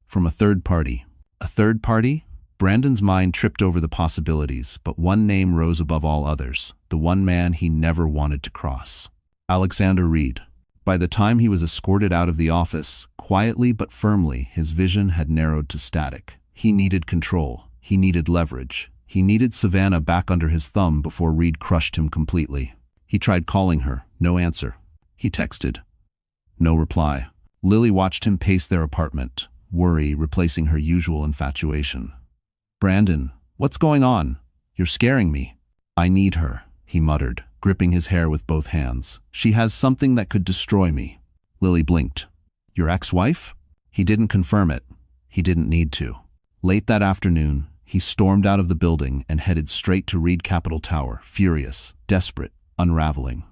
"From a third party." A third party? Brandon's mind tripped over the possibilities, but one name rose above all others, the one man he never wanted to cross. Alexander Reed. By the time he was escorted out of the office, quietly but firmly, his vision had narrowed to static. He needed control. He needed leverage. He needed Savannah back under his thumb before Reed crushed him completely. He tried calling her. No answer. He texted. No reply. Lily watched him pace their apartment, worry replacing her usual infatuation. "Brandon, what's going on? You're scaring me." "I need her," he muttered. gripping his hair with both hands. She has something that could destroy me. Lily blinked. Your ex-wife? He didn't confirm it. He didn't need to. Late that afternoon, he stormed out of the building and headed straight to Reed Capital Tower, furious, desperate, unraveling.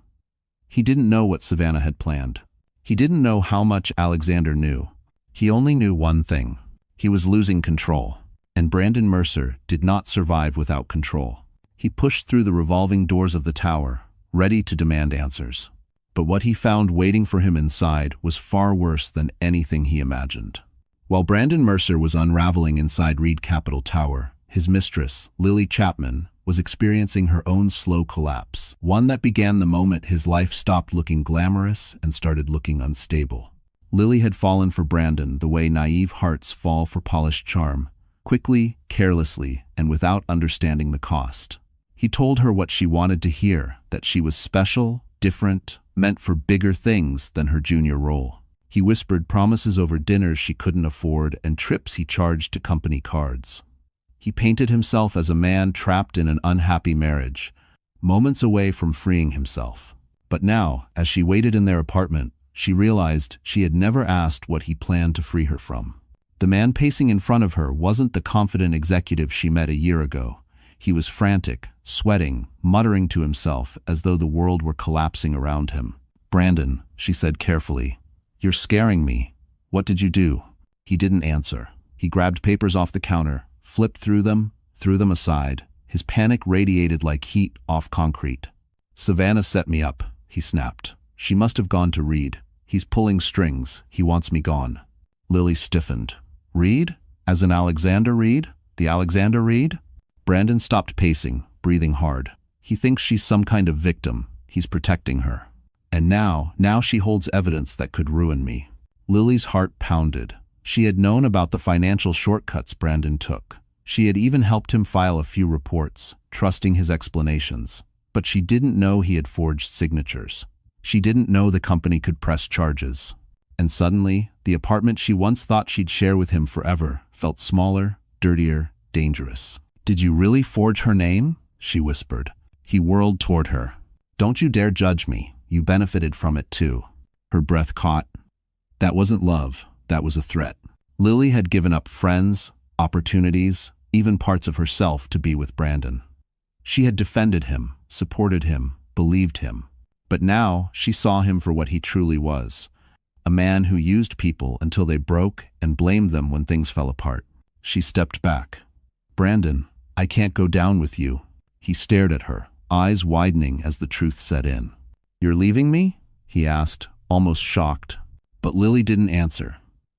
He didn't know what Savannah had planned. He didn't know how much Alexander knew. He only knew one thing. He was losing control. And Brandon Mercer did not survive without control. He pushed through the revolving doors of the tower, ready to demand answers. But what he found waiting for him inside was far worse than anything he imagined. While Brandon Mercer was unraveling inside Reed Capital Tower, his mistress, Lily Chapman, was experiencing her own slow collapse, one that began the moment his life stopped looking glamorous and started looking unstable. Lily had fallen for Brandon the way naive hearts fall for polished charm, quickly, carelessly, and without understanding the cost. He told her what she wanted to hear, that she was special, different, meant for bigger things than her junior role. He whispered promises over dinners she couldn't afford and trips he charged to company cards. He painted himself as a man trapped in an unhappy marriage, moments away from freeing himself. But now, as she waited in their apartment, she realized she had never asked what he planned to free her from. The man pacing in front of her wasn't the confident executive she met a year ago. He was frantic, sweating, muttering to himself as though the world were collapsing around him. "Brandon," she said carefully, "you're scaring me. What did you do?" He didn't answer. He grabbed papers off the counter, flipped through them, threw them aside. His panic radiated like heat off concrete. "Savannah set me up," he snapped. "She must have gone to Reed. He's pulling strings. He wants me gone." Lily stiffened. "Reed? As in Alexander Reed? The Alexander Reed?" Brandon stopped pacing, breathing hard. "He thinks she's some kind of victim. He's protecting her. And now she holds evidence that could ruin me." Lily's heart pounded. She had known about the financial shortcuts Brandon took. She had even helped him file a few reports, trusting his explanations. But she didn't know he had forged signatures. She didn't know the company could press charges. And suddenly, the apartment she once thought she'd share with him forever felt smaller, dirtier, dangerous. "Did you really forge her name?" she whispered. He whirled toward her. "Don't you dare judge me. You benefited from it too." Her breath caught. That wasn't love. That was a threat. Lily had given up friends, opportunities, even parts of herself to be with Brandon. She had defended him, supported him, believed him. But now she saw him for what he truly was. A man who used people until they broke and blamed them when things fell apart. She stepped back. "Brandon, I can't go down with you." He stared at her, eyes widening as the truth set in. "You're leaving me?" he asked, almost shocked. But Lily didn't answer.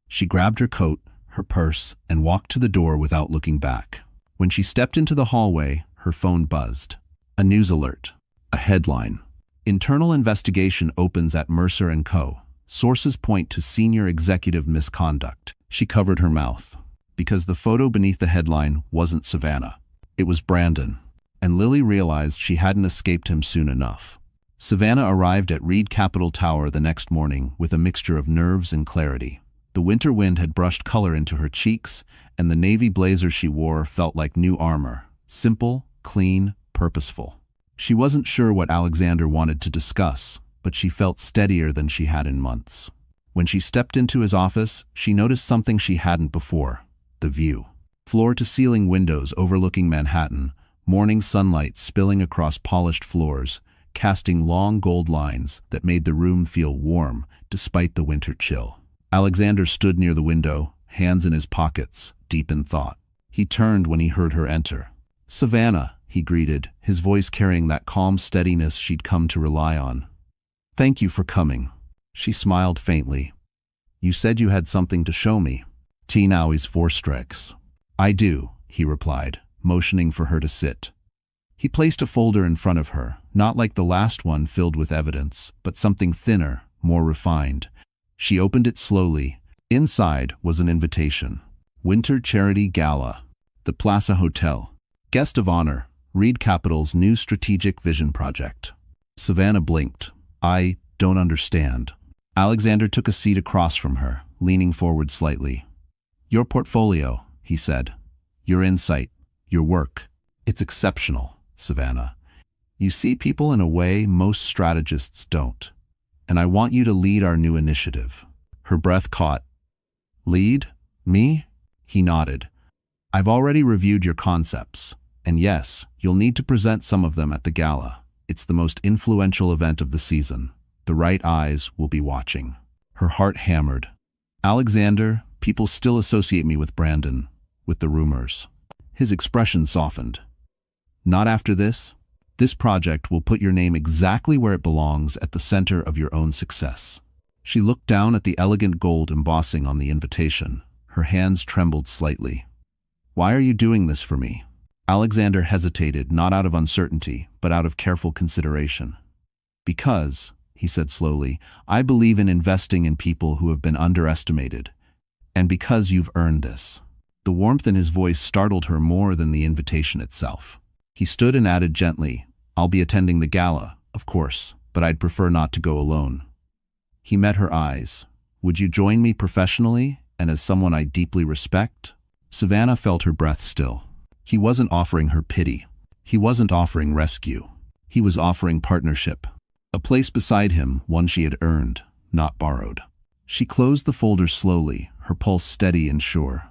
She grabbed her coat, her purse, and walked to the door without looking back. When she stepped into the hallway, her phone buzzed. A news alert. A headline. "Internal investigation opens at Mercer & Co. Sources point to senior executive misconduct." She covered her mouth. Because the photo beneath the headline wasn't Savannah. It was Brandon. And Lily realized she hadn't escaped him soon enough. Savannah arrived at Reed Capital Tower the next morning with a mixture of nerves and clarity. The winter wind had brushed color into her cheeks, and the navy blazer she wore felt like new armor. Simple, clean, purposeful. She wasn't sure what Alexander wanted to discuss, but she felt steadier than she had in months. When she stepped into his office, she noticed something she hadn't before: the view. Floor-to-ceiling windows overlooking Manhattan, morning sunlight spilling across polished floors, casting long gold lines that made the room feel warm despite the winter chill. Alexander stood near the window, hands in his pockets, deep in thought. He turned when he heard her enter. "Savannah," he greeted, his voice carrying that calm steadiness she'd come to rely on. "Thank you for coming." She smiled faintly. "You said you had something to show me." "Tinawi's Forstrex." "I do," he replied, motioning for her to sit. He placed a folder in front of her, not like the last one filled with evidence, but something thinner, more refined. She opened it slowly. Inside was an invitation. "Winter Charity Gala. The Plaza Hotel. Guest of honor. Reed Capital's new strategic vision project." Savannah blinked. "I don't understand." Alexander took a seat across from her, leaning forward slightly. "Your portfolio," he said. "Your insight. Your work. It's exceptional, Savannah. You see people in a way most strategists don't. And I want you to lead our new initiative." Her breath caught. "Lead? Me?" He nodded. "I've already reviewed your concepts. And yes, you'll need to present some of them at the gala. It's the most influential event of the season. The right eyes will be watching." Her heart hammered. "Alexander, people still associate me with Brandon, with the rumors." His expression softened. "Not after this. This project will put your name exactly where it belongs, at the center of your own success." She looked down at the elegant gold embossing on the invitation. Her hands trembled slightly. "Why are you doing this for me?" Alexander hesitated, not out of uncertainty, but out of careful consideration. "Because," he said slowly, "I believe in investing in people who have been underestimated. And because you've earned this." The warmth in his voice startled her more than the invitation itself. He stood and added gently, "I'll be attending the gala, of course, but I'd prefer not to go alone." He met her eyes. "Would you join me professionally, and as someone I deeply respect?" Savannah felt her breath still. He wasn't offering her pity. He wasn't offering rescue. He was offering partnership. A place beside him, one she had earned, not borrowed. She closed the folder slowly, her pulse steady and sure.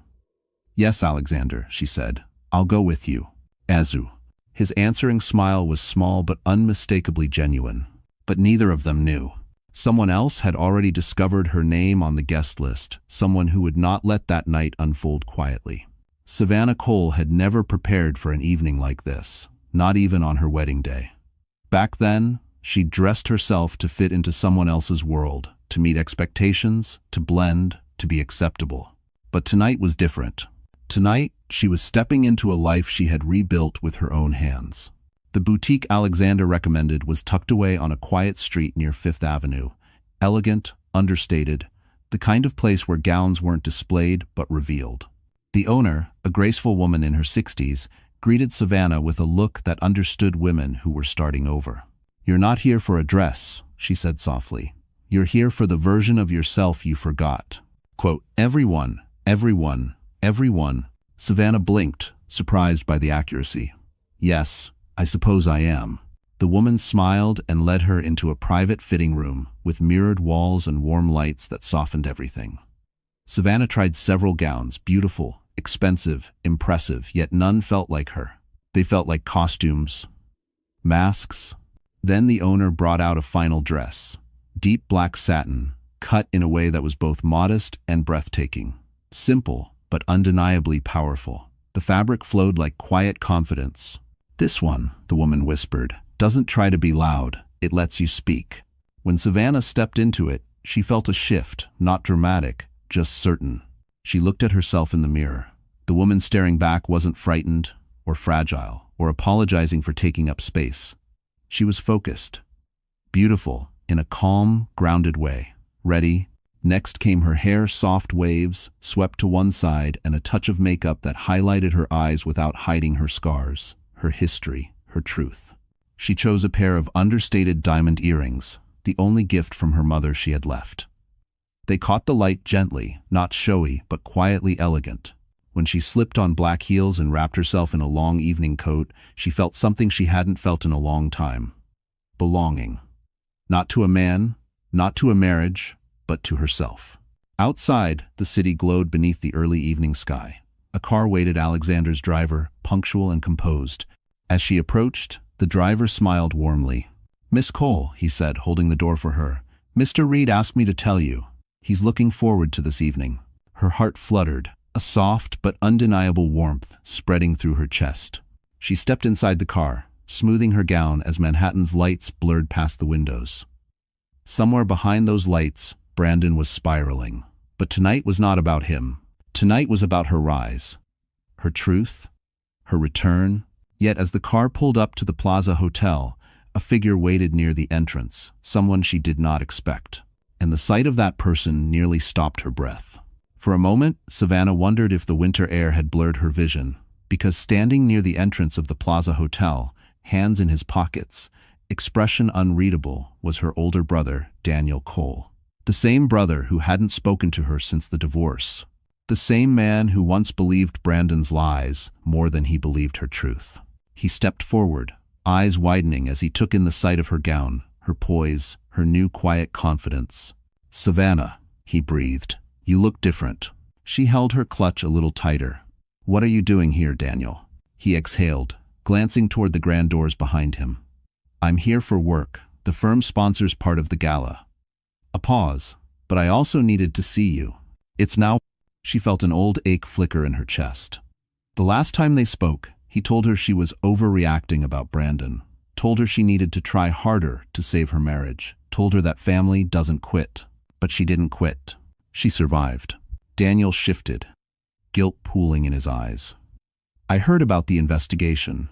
"Yes, Alexander," she said. "I'll go with you." Azu. His answering smile was small but unmistakably genuine. But neither of them knew. Someone else had already discovered her name on the guest list, someone who would not let that night unfold quietly. Savannah Cole had never prepared for an evening like this, not even on her wedding day. Back then, she dressed herself to fit into someone else's world, to meet expectations, to blend, to be acceptable. But tonight was different. Tonight, she was stepping into a life she had rebuilt with her own hands. The boutique Alexander recommended was tucked away on a quiet street near Fifth Avenue. Elegant, understated, the kind of place where gowns weren't displayed but revealed. The owner, a graceful woman in her 60s, greeted Savannah with a look that understood women who were starting over. "You're not here for a dress," she said softly. "You're here for the version of yourself you forgot." Quote, "Everyone, everyone, everyone." Savannah blinked, surprised by the accuracy. "Yes, I suppose I am." The woman smiled and led her into a private fitting room with mirrored walls and warm lights that softened everything. Savannah tried several gowns, beautiful, expensive, impressive, yet none felt like her. They felt like costumes, masks. Then the owner brought out a final dress, deep black satin, cut in a way that was both modest and breathtaking. Simple, but undeniably powerful. The fabric flowed like quiet confidence. "This one," the woman whispered, "doesn't try to be loud, it lets you speak." When Savannah stepped into it, she felt a shift, not dramatic, just certain. She looked at herself in the mirror. The woman staring back wasn't frightened, or fragile, or apologizing for taking up space. She was focused, beautiful, in a calm, grounded way. Ready. Next came her hair, soft waves, swept to one side, and a touch of makeup that highlighted her eyes without hiding her scars, her history, her truth. She chose a pair of understated diamond earrings, the only gift from her mother she had left. They caught the light gently, not showy, but quietly elegant. When she slipped on black heels and wrapped herself in a long evening coat, she felt something she hadn't felt in a long time. Belonging. Not to a man, not to a marriage, but to herself. Outside, the city glowed beneath the early evening sky. A car waited Alexander's driver, punctual and composed. As she approached, the driver smiled warmly. "Miss Cole," he said, holding the door for her. "Mr. Reed asked me to tell you. He's looking forward to this evening." Her heart fluttered, a soft but undeniable warmth spreading through her chest. She stepped inside the car, smoothing her gown as Manhattan's lights blurred past the windows. Somewhere behind those lights, Brandon was spiraling. But tonight was not about him. Tonight was about her rise, her truth, her return. Yet as the car pulled up to the Plaza Hotel, a figure waited near the entrance, someone she did not expect. And the sight of that person nearly stopped her breath. For a moment, Savannah wondered if the winter air had blurred her vision, because standing near the entrance of the Plaza Hotel, hands in his pockets, expression unreadable, was her older brother, Daniel Cole. The same brother who hadn't spoken to her since the divorce. The same man who once believed Brandon's lies more than he believed her truth. He stepped forward, eyes widening as he took in the sight of her gown, her poise, her new quiet confidence. "Savannah," he breathed, "you look different." She held her clutch a little tighter. "What are you doing here, Daniel?" He exhaled, glancing toward the grand doors behind him. "I'm here for work. The firm sponsors part of the gala." A pause. "But I also needed to see you." "It's now." She felt an old ache flicker in her chest. The last time they spoke, he told her she was overreacting about Brandon, told her she needed to try harder to save her marriage, told her that family doesn't quit. But she didn't quit. She survived. Daniel shifted, guilt pooling in his eyes. "I heard about the investigation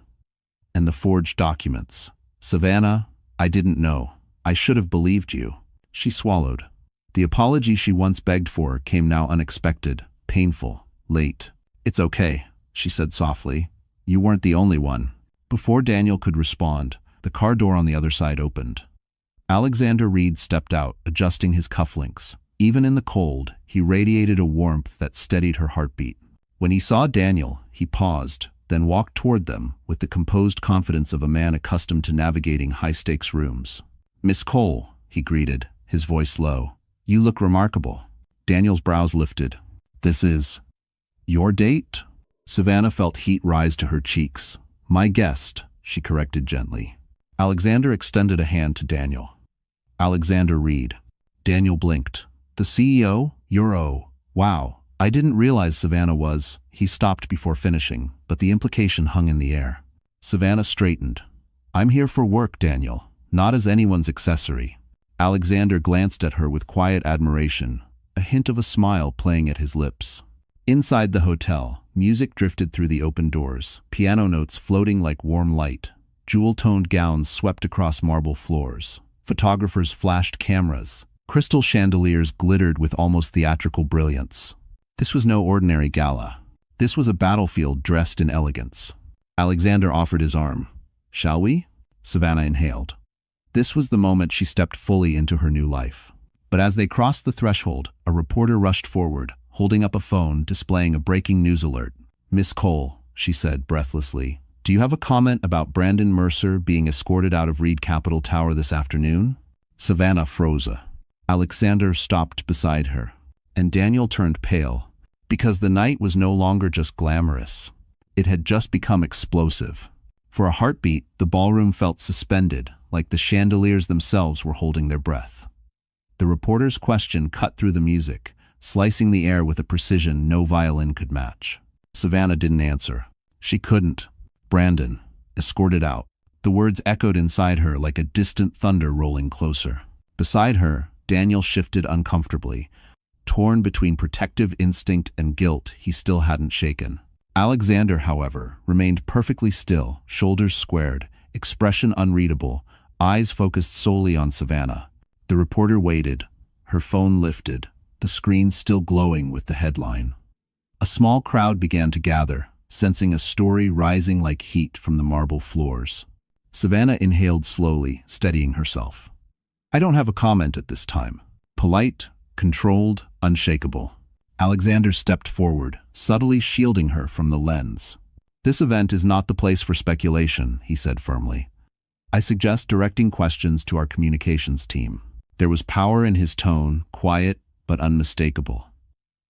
and the forged documents. Savannah, I didn't know. I should have believed you." She swallowed. The apology she once begged for came now unexpected, painful, late. "It's okay," she said softly. "You weren't the only one." Before Daniel could respond, the car door on the other side opened. Alexander Reed stepped out, adjusting his cufflinks. Even in the cold, he radiated a warmth that steadied her heartbeat. When he saw Daniel, he paused, then walked toward them with the composed confidence of a man accustomed to navigating high-stakes rooms. "Miss Cole," he greeted, his voice low. "You look remarkable." Daniel's brows lifted. "This is your date?" Savannah felt heat rise to her cheeks. "My guest," she corrected gently. Alexander extended a hand to Daniel. "Alexander Reed." Daniel blinked. "The CEO? Wow. I didn't realize Savannah was—" He stopped before finishing, but the implication hung in the air. Savannah straightened. "I'm here for work, Daniel, not as anyone's accessory." Alexander glanced at her with quiet admiration, a hint of a smile playing at his lips. Inside the hotel, music drifted through the open doors, piano notes floating like warm light. Jewel-toned gowns swept across marble floors. Photographers flashed cameras. Crystal chandeliers glittered with almost theatrical brilliance. This was no ordinary gala. This was a battlefield dressed in elegance. Alexander offered his arm. "Shall we?" Savannah inhaled. This was the moment she stepped fully into her new life. But as they crossed the threshold, a reporter rushed forward, holding up a phone displaying a breaking news alert. "Miss Cole," she said breathlessly, "do you have a comment about Brandon Mercer being escorted out of Reed Capitol Tower this afternoon?" Savannah froze. Alexander stopped beside her, and Daniel turned pale, because the night was no longer just glamorous. It had just become explosive. For a heartbeat, the ballroom felt suspended, like the chandeliers themselves were holding their breath. The reporter's question cut through the music, slicing the air with a precision no violin could match. Savannah didn't answer. She couldn't. "Brandon, escorted out." The words echoed inside her like a distant thunder rolling closer. Beside her, Daniel shifted uncomfortably, torn between protective instinct and guilt he still hadn't shaken. Alexander, however, remained perfectly still, shoulders squared, expression unreadable, eyes focused solely on Savannah. The reporter waited, her phone lifted, the screen still glowing with the headline. A small crowd began to gather, sensing a story rising like heat from the marble floors. Savannah inhaled slowly, steadying herself. "I don't have a comment at this time." Polite, controlled, unshakable. Alexander stepped forward, subtly shielding her from the lens. "This event is not the place for speculation," he said firmly. "I suggest directing questions to our communications team." There was power in his tone, quiet but unmistakable.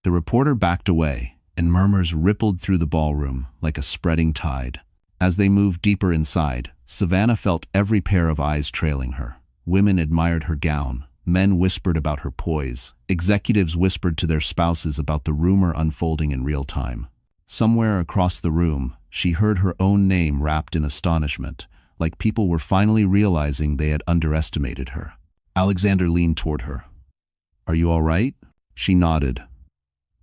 The reporter backed away, and murmurs rippled through the ballroom like a spreading tide. As they moved deeper inside, Savannah felt every pair of eyes trailing her. Women admired her gown. Men whispered about her poise. Executives whispered to their spouses about the rumor unfolding in real time. Somewhere across the room, she heard her own name wrapped in astonishment, like people were finally realizing they had underestimated her. Alexander leaned toward her. "Are you all right?" She nodded.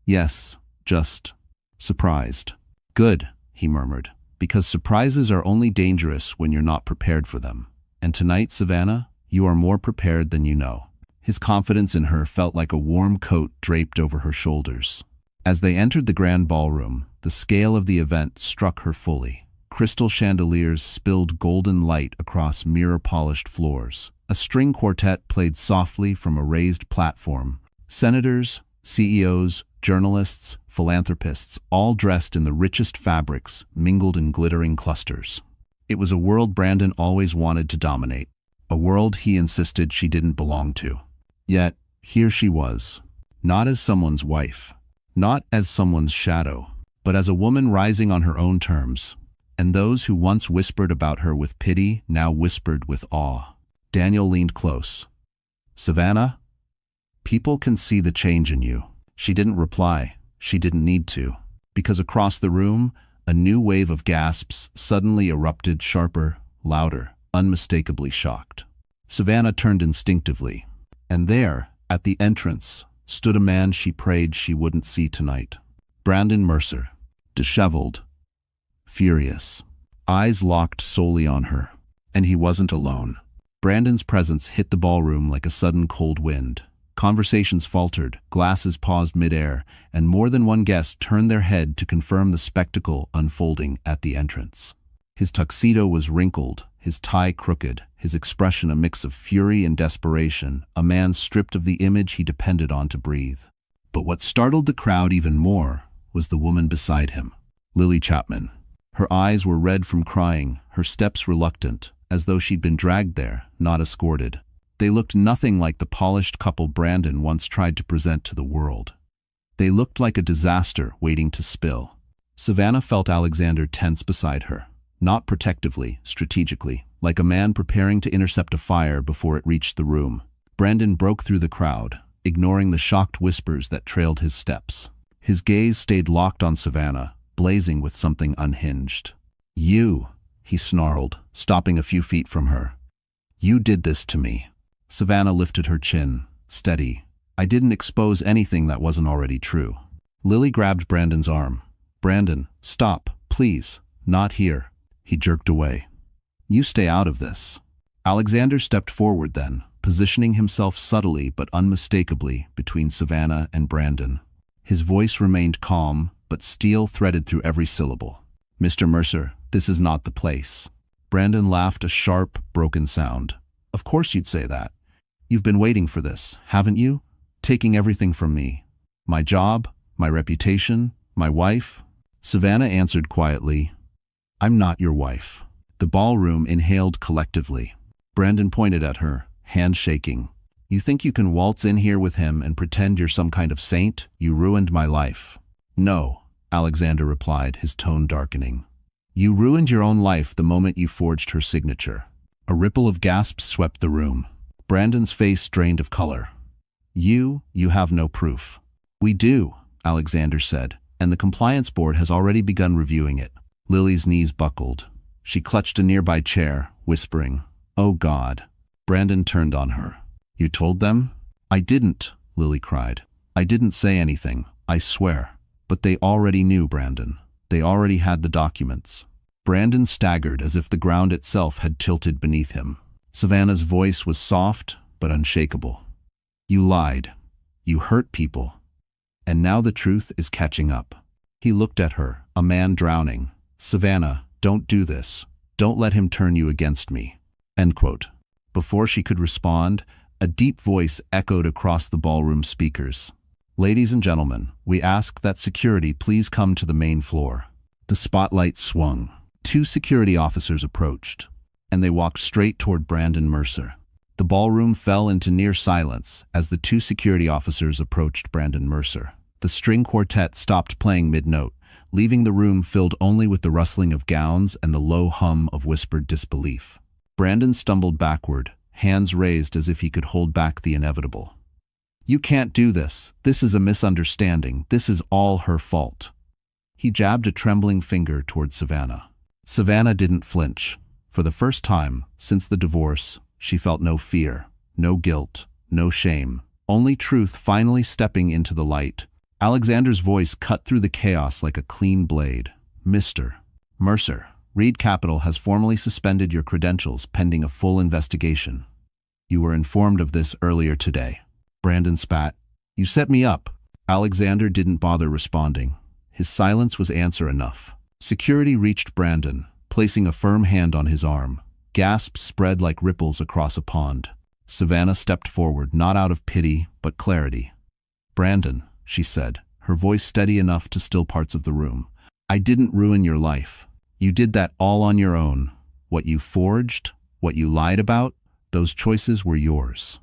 "Yes, just surprised." "Good," he murmured, "because surprises are only dangerous when you're not prepared for them. And tonight, Savannah, you are more prepared than you know." His confidence in her felt like a warm coat draped over her shoulders. As they entered the grand ballroom, the scale of the event struck her fully. Crystal chandeliers spilled golden light across mirror-polished floors. A string quartet played softly from a raised platform. Senators, CEOs, journalists, philanthropists, all dressed in the richest fabrics, mingled in glittering clusters. It was a world Brandon always wanted to dominate, a world he insisted she didn't belong to. Yet, here she was, not as someone's wife, not as someone's shadow, but as a woman rising on her own terms. And those who once whispered about her with pity now whispered with awe. Daniel leaned close. "Savannah? People can see the change in you." She didn't reply. She didn't need to. Because across the room, a new wave of gasps suddenly erupted, sharper, louder, unmistakably shocked. Savannah turned instinctively. And there, at the entrance, stood a man she prayed she wouldn't see tonight. Brandon Mercer. Disheveled. Furious. Eyes locked solely on her. And he wasn't alone. Brandon's presence hit the ballroom like a sudden cold wind. Conversations faltered, glasses paused midair, and more than one guest turned their head to confirm the spectacle unfolding at the entrance. His tuxedo was wrinkled, his tie crooked, his expression a mix of fury and desperation, a man stripped of the image he depended on to breathe. But what startled the crowd even more was the woman beside him, Lily Chapman. Her eyes were red from crying, her steps reluctant, as though she'd been dragged there, not escorted. They looked nothing like the polished couple Brandon once tried to present to the world. They looked like a disaster waiting to spill. Savannah felt Alexander tense beside her, not protectively, strategically, like a man preparing to intercept a fire before it reached the room. Brandon broke through the crowd, ignoring the shocked whispers that trailed his steps. His gaze stayed locked on Savannah, blazing with something unhinged. "You," he snarled, stopping a few feet from her. "You did this to me." Savannah lifted her chin, steady. "I didn't expose anything that wasn't already true." Lily grabbed Brandon's arm. "Brandon, stop, please. Not here." He jerked away. "You stay out of this." Alexander stepped forward then, positioning himself subtly but unmistakably between Savannah and Brandon. His voice remained calm, but steel threaded through every syllable. "Mr. Mercer, this is not the place." Brandon laughed, a sharp, broken sound. "Of course you'd say that. You've been waiting for this, haven't you? Taking everything from me. My job, my reputation, my wife." Savannah answered quietly, "I'm not your wife." The ballroom inhaled collectively. Brandon pointed at her, hand shaking. "You think you can waltz in here with him and pretend you're some kind of saint? You ruined my life." "No," Alexander replied, his tone darkening. "You ruined your own life the moment you forged her signature." A ripple of gasps swept the room. Brandon's face drained of color. You have no proof." "We do," Alexander said, "and the compliance board has already begun reviewing it." Lily's knees buckled. She clutched a nearby chair, whispering, "Oh God." Brandon turned on her. "You told them?" "I didn't," Lily cried. "I didn't say anything, I swear." "But they already knew, Brandon. They already had the documents." Brandon staggered as if the ground itself had tilted beneath him. Savannah's voice was soft but unshakable. "You lied. You hurt people. And now the truth is catching up." He looked at her, a man drowning. "Savannah, don't do this. Don't let him turn you against me." End quote. Before she could respond, a deep voice echoed across the ballroom speakers. "Ladies and gentlemen, we ask that security please come to the main floor." The spotlight swung. 2 security officers approached, and they walked straight toward Brandon Mercer. The ballroom fell into near silence as the 2 security officers approached Brandon Mercer. The string quartet stopped playing mid-note, leaving the room filled only with the rustling of gowns and the low hum of whispered disbelief. Brandon stumbled backward, hands raised as if he could hold back the inevitable. "You can't do this. This is a misunderstanding. This is all her fault." He jabbed a trembling finger toward Savannah. Savannah didn't flinch. For the first time, since the divorce, she felt no fear, no guilt, no shame, only truth finally stepping into the light. Alexander's voice cut through the chaos like a clean blade. "Mr. Mercer, Reed Capital has formally suspended your credentials pending a full investigation. You were informed of this earlier today." Brandon spat. "You set me up." Alexander didn't bother responding. His silence was answer enough. Security reached Brandon, placing a firm hand on his arm. Gasps spread like ripples across a pond. Savannah stepped forward, not out of pity, but clarity. "Brandon," she said, her voice steady enough to still parts of the room, "I didn't ruin your life. You did that all on your own. what you forged, what you lied about, those choices were yours,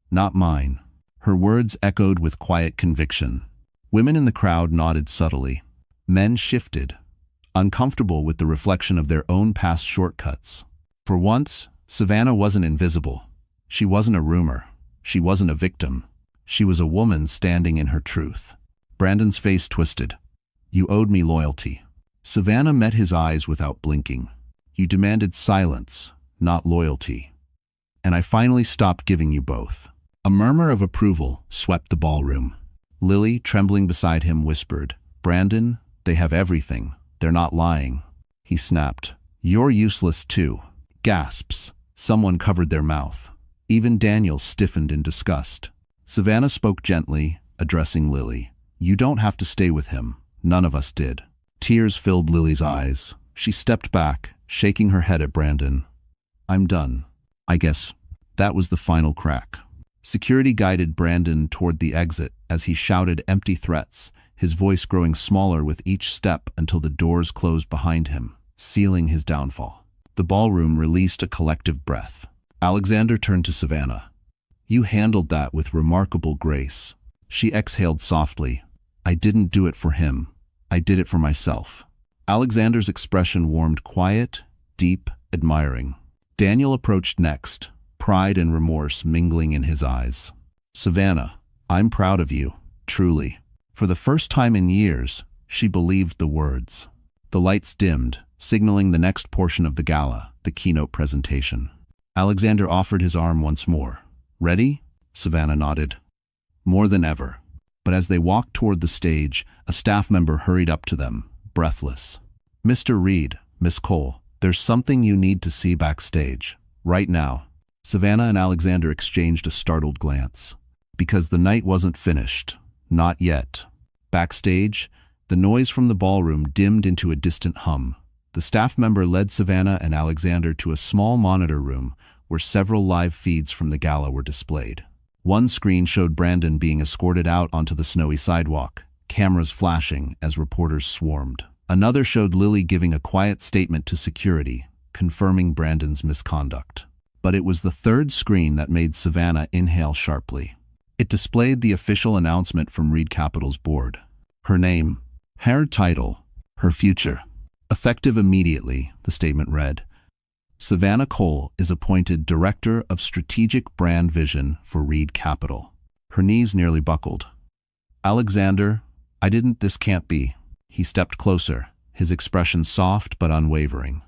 not mine." Her words echoed with quiet conviction. Women in the crowd nodded subtly. Men shifted, uncomfortable with the reflection of their own past shortcuts. For once, Savannah wasn't invisible. She wasn't a rumor. She wasn't a victim. She was a woman standing in her truth. Brandon's face twisted. "You owed me loyalty." Savannah met his eyes without blinking. "You demanded silence, not loyalty. And I finally stopped giving you both." A murmur of approval swept the ballroom. Lily, trembling beside him, whispered, "Brandon, they have everything. They're not lying." He snapped, "You're useless too." Gasps. Someone covered their mouth. Even Daniel stiffened in disgust. Savannah spoke gently, addressing Lily. "You don't have to stay with him. None of us did." Tears filled Lily's eyes. She stepped back, shaking her head at Brandon. "I'm done. I guess." That was the final crack. Security guided Brandon toward the exit as he shouted empty threats, his voice growing smaller with each step until the doors closed behind him, sealing his downfall. The ballroom released a collective breath. Alexander turned to Savannah. "You handled that with remarkable grace." She exhaled softly. "I didn't do it for him. I did it for myself." Alexander's expression warmed quiet, deep, admiring. Daniel approached next, pride and remorse mingling in his eyes. "Savannah, I'm proud of you, truly." For the first time in years, she believed the words. The lights dimmed, signaling the next portion of the gala, the keynote presentation. Alexander offered his arm once more. "Ready?" Savannah nodded. "More than ever." But as they walked toward the stage, a staff member hurried up to them, breathless. "Mr. Reed, Miss Cole, there's something you need to see backstage, right now." Savannah and Alexander exchanged a startled glance. Because the night wasn't finished. Not yet. Backstage, the noise from the ballroom dimmed into a distant hum. The staff member led Savannah and Alexander to a small monitor room where several live feeds from the gala were displayed. One screen showed Brandon being escorted out onto the snowy sidewalk, cameras flashing as reporters swarmed. Another showed Lily giving a quiet statement to security, confirming Brandon's misconduct. But it was the third screen that made Savannah inhale sharply. It displayed the official announcement from Reed Capital's board. Her name, her title, her future. Effective immediately, the statement read, Savannah Cole is appointed Director of Strategic Brand Vision for Reed Capital. Her knees nearly buckled. "Alexander, this can't be." He stepped closer, his expression soft but unwavering.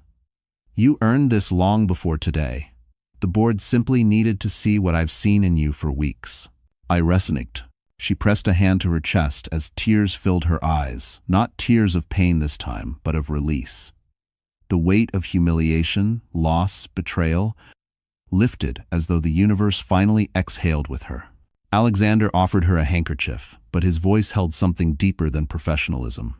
"You earned this long before today. The board simply needed to see what I've seen in you for weeks." I resonate. She pressed a hand to her chest as tears filled her eyes, not tears of pain this time, but of release. The weight of humiliation, loss, betrayal lifted as though the universe finally exhaled with her. Alexander offered her a handkerchief, but his voice held something deeper than professionalism.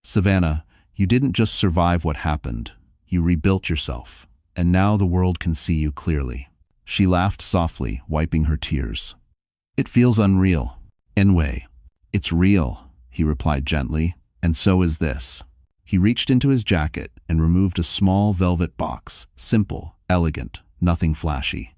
"Savannah, you didn't just survive what happened. You rebuilt yourself, and now the world can see you clearly." She laughed softly, wiping her tears. "It feels unreal." "Anyway, it's real," he replied gently, "and so is this." He reached into his jacket and removed a small velvet box, simple, elegant, nothing flashy.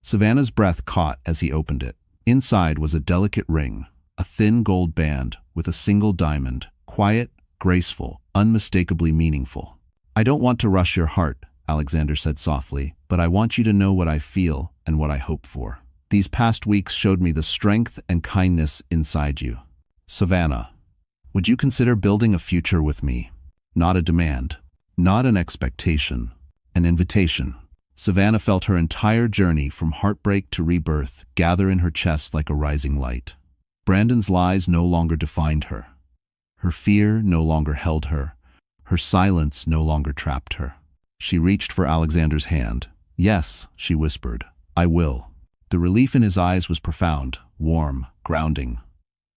Savannah's breath caught as he opened it. Inside was a delicate ring, a thin gold band with a single diamond, quiet, graceful, unmistakably meaningful. "I don't want to rush your heart," Alexander said softly, "but I want you to know what I feel and what I hope for. These past weeks showed me the strength and kindness inside you. Savannah, would you consider building a future with me? Not a demand, not an expectation, an invitation." Savannah felt her entire journey from heartbreak to rebirth gather in her chest like a rising light. Brandon's lies no longer defined her. Her fear no longer held her. Her silence no longer trapped her. She reached for Alexander's hand. "Yes," she whispered, "I will." The relief in his eyes was profound, warm, grounding.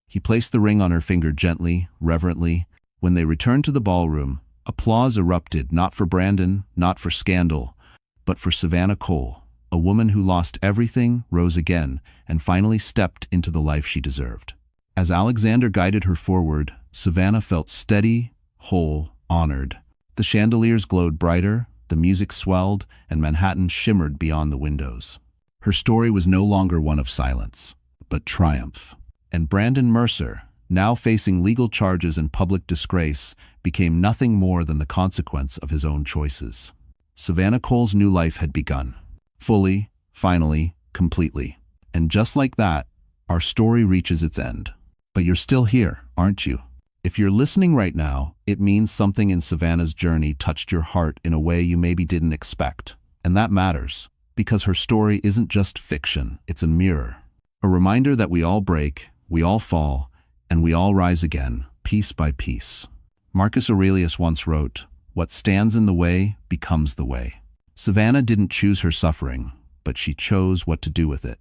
He placed the ring on her finger gently, reverently. When they returned to the ballroom, applause erupted, not for Brandon, not for scandal, but for Savannah Cole, a woman who lost everything, rose again, and finally stepped into the life she deserved. As Alexander guided her forward, Savannah felt steady, whole, honored. The chandeliers glowed brighter, the music swelled, and Manhattan shimmered beyond the windows. Her story was no longer one of silence, but triumph. And Brandon Mercer, now facing legal charges and public disgrace, became nothing more than the consequence of his own choices. Savannah Cole's new life had begun. Fully, finally, completely. And just like that, our story reaches its end. But you're still here, aren't you? If you're listening right now, it means something in Savannah's journey touched your heart in a way you maybe didn't expect. And that matters, because her story isn't just fiction, it's a mirror. A reminder that we all break, we all fall, and we all rise again, piece by piece. Marcus Aurelius once wrote, "What stands in the way becomes the way." Savannah didn't choose her suffering, but she chose what to do with it.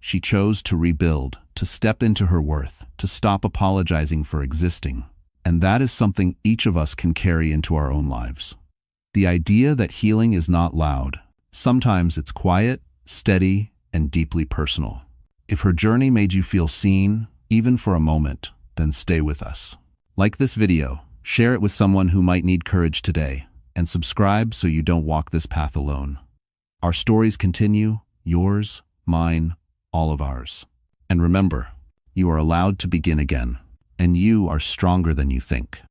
She chose to rebuild, to step into her worth, to stop apologizing for existing. And that is something each of us can carry into our own lives. The idea that healing is not loud. Sometimes it's quiet, steady, and deeply personal. If her journey made you feel seen, even for a moment, then stay with us. Like this video, share it with someone who might need courage today, and subscribe so you don't walk this path alone. Our stories continue, yours, mine, all of ours. And remember, you are allowed to begin again, and you are stronger than you think.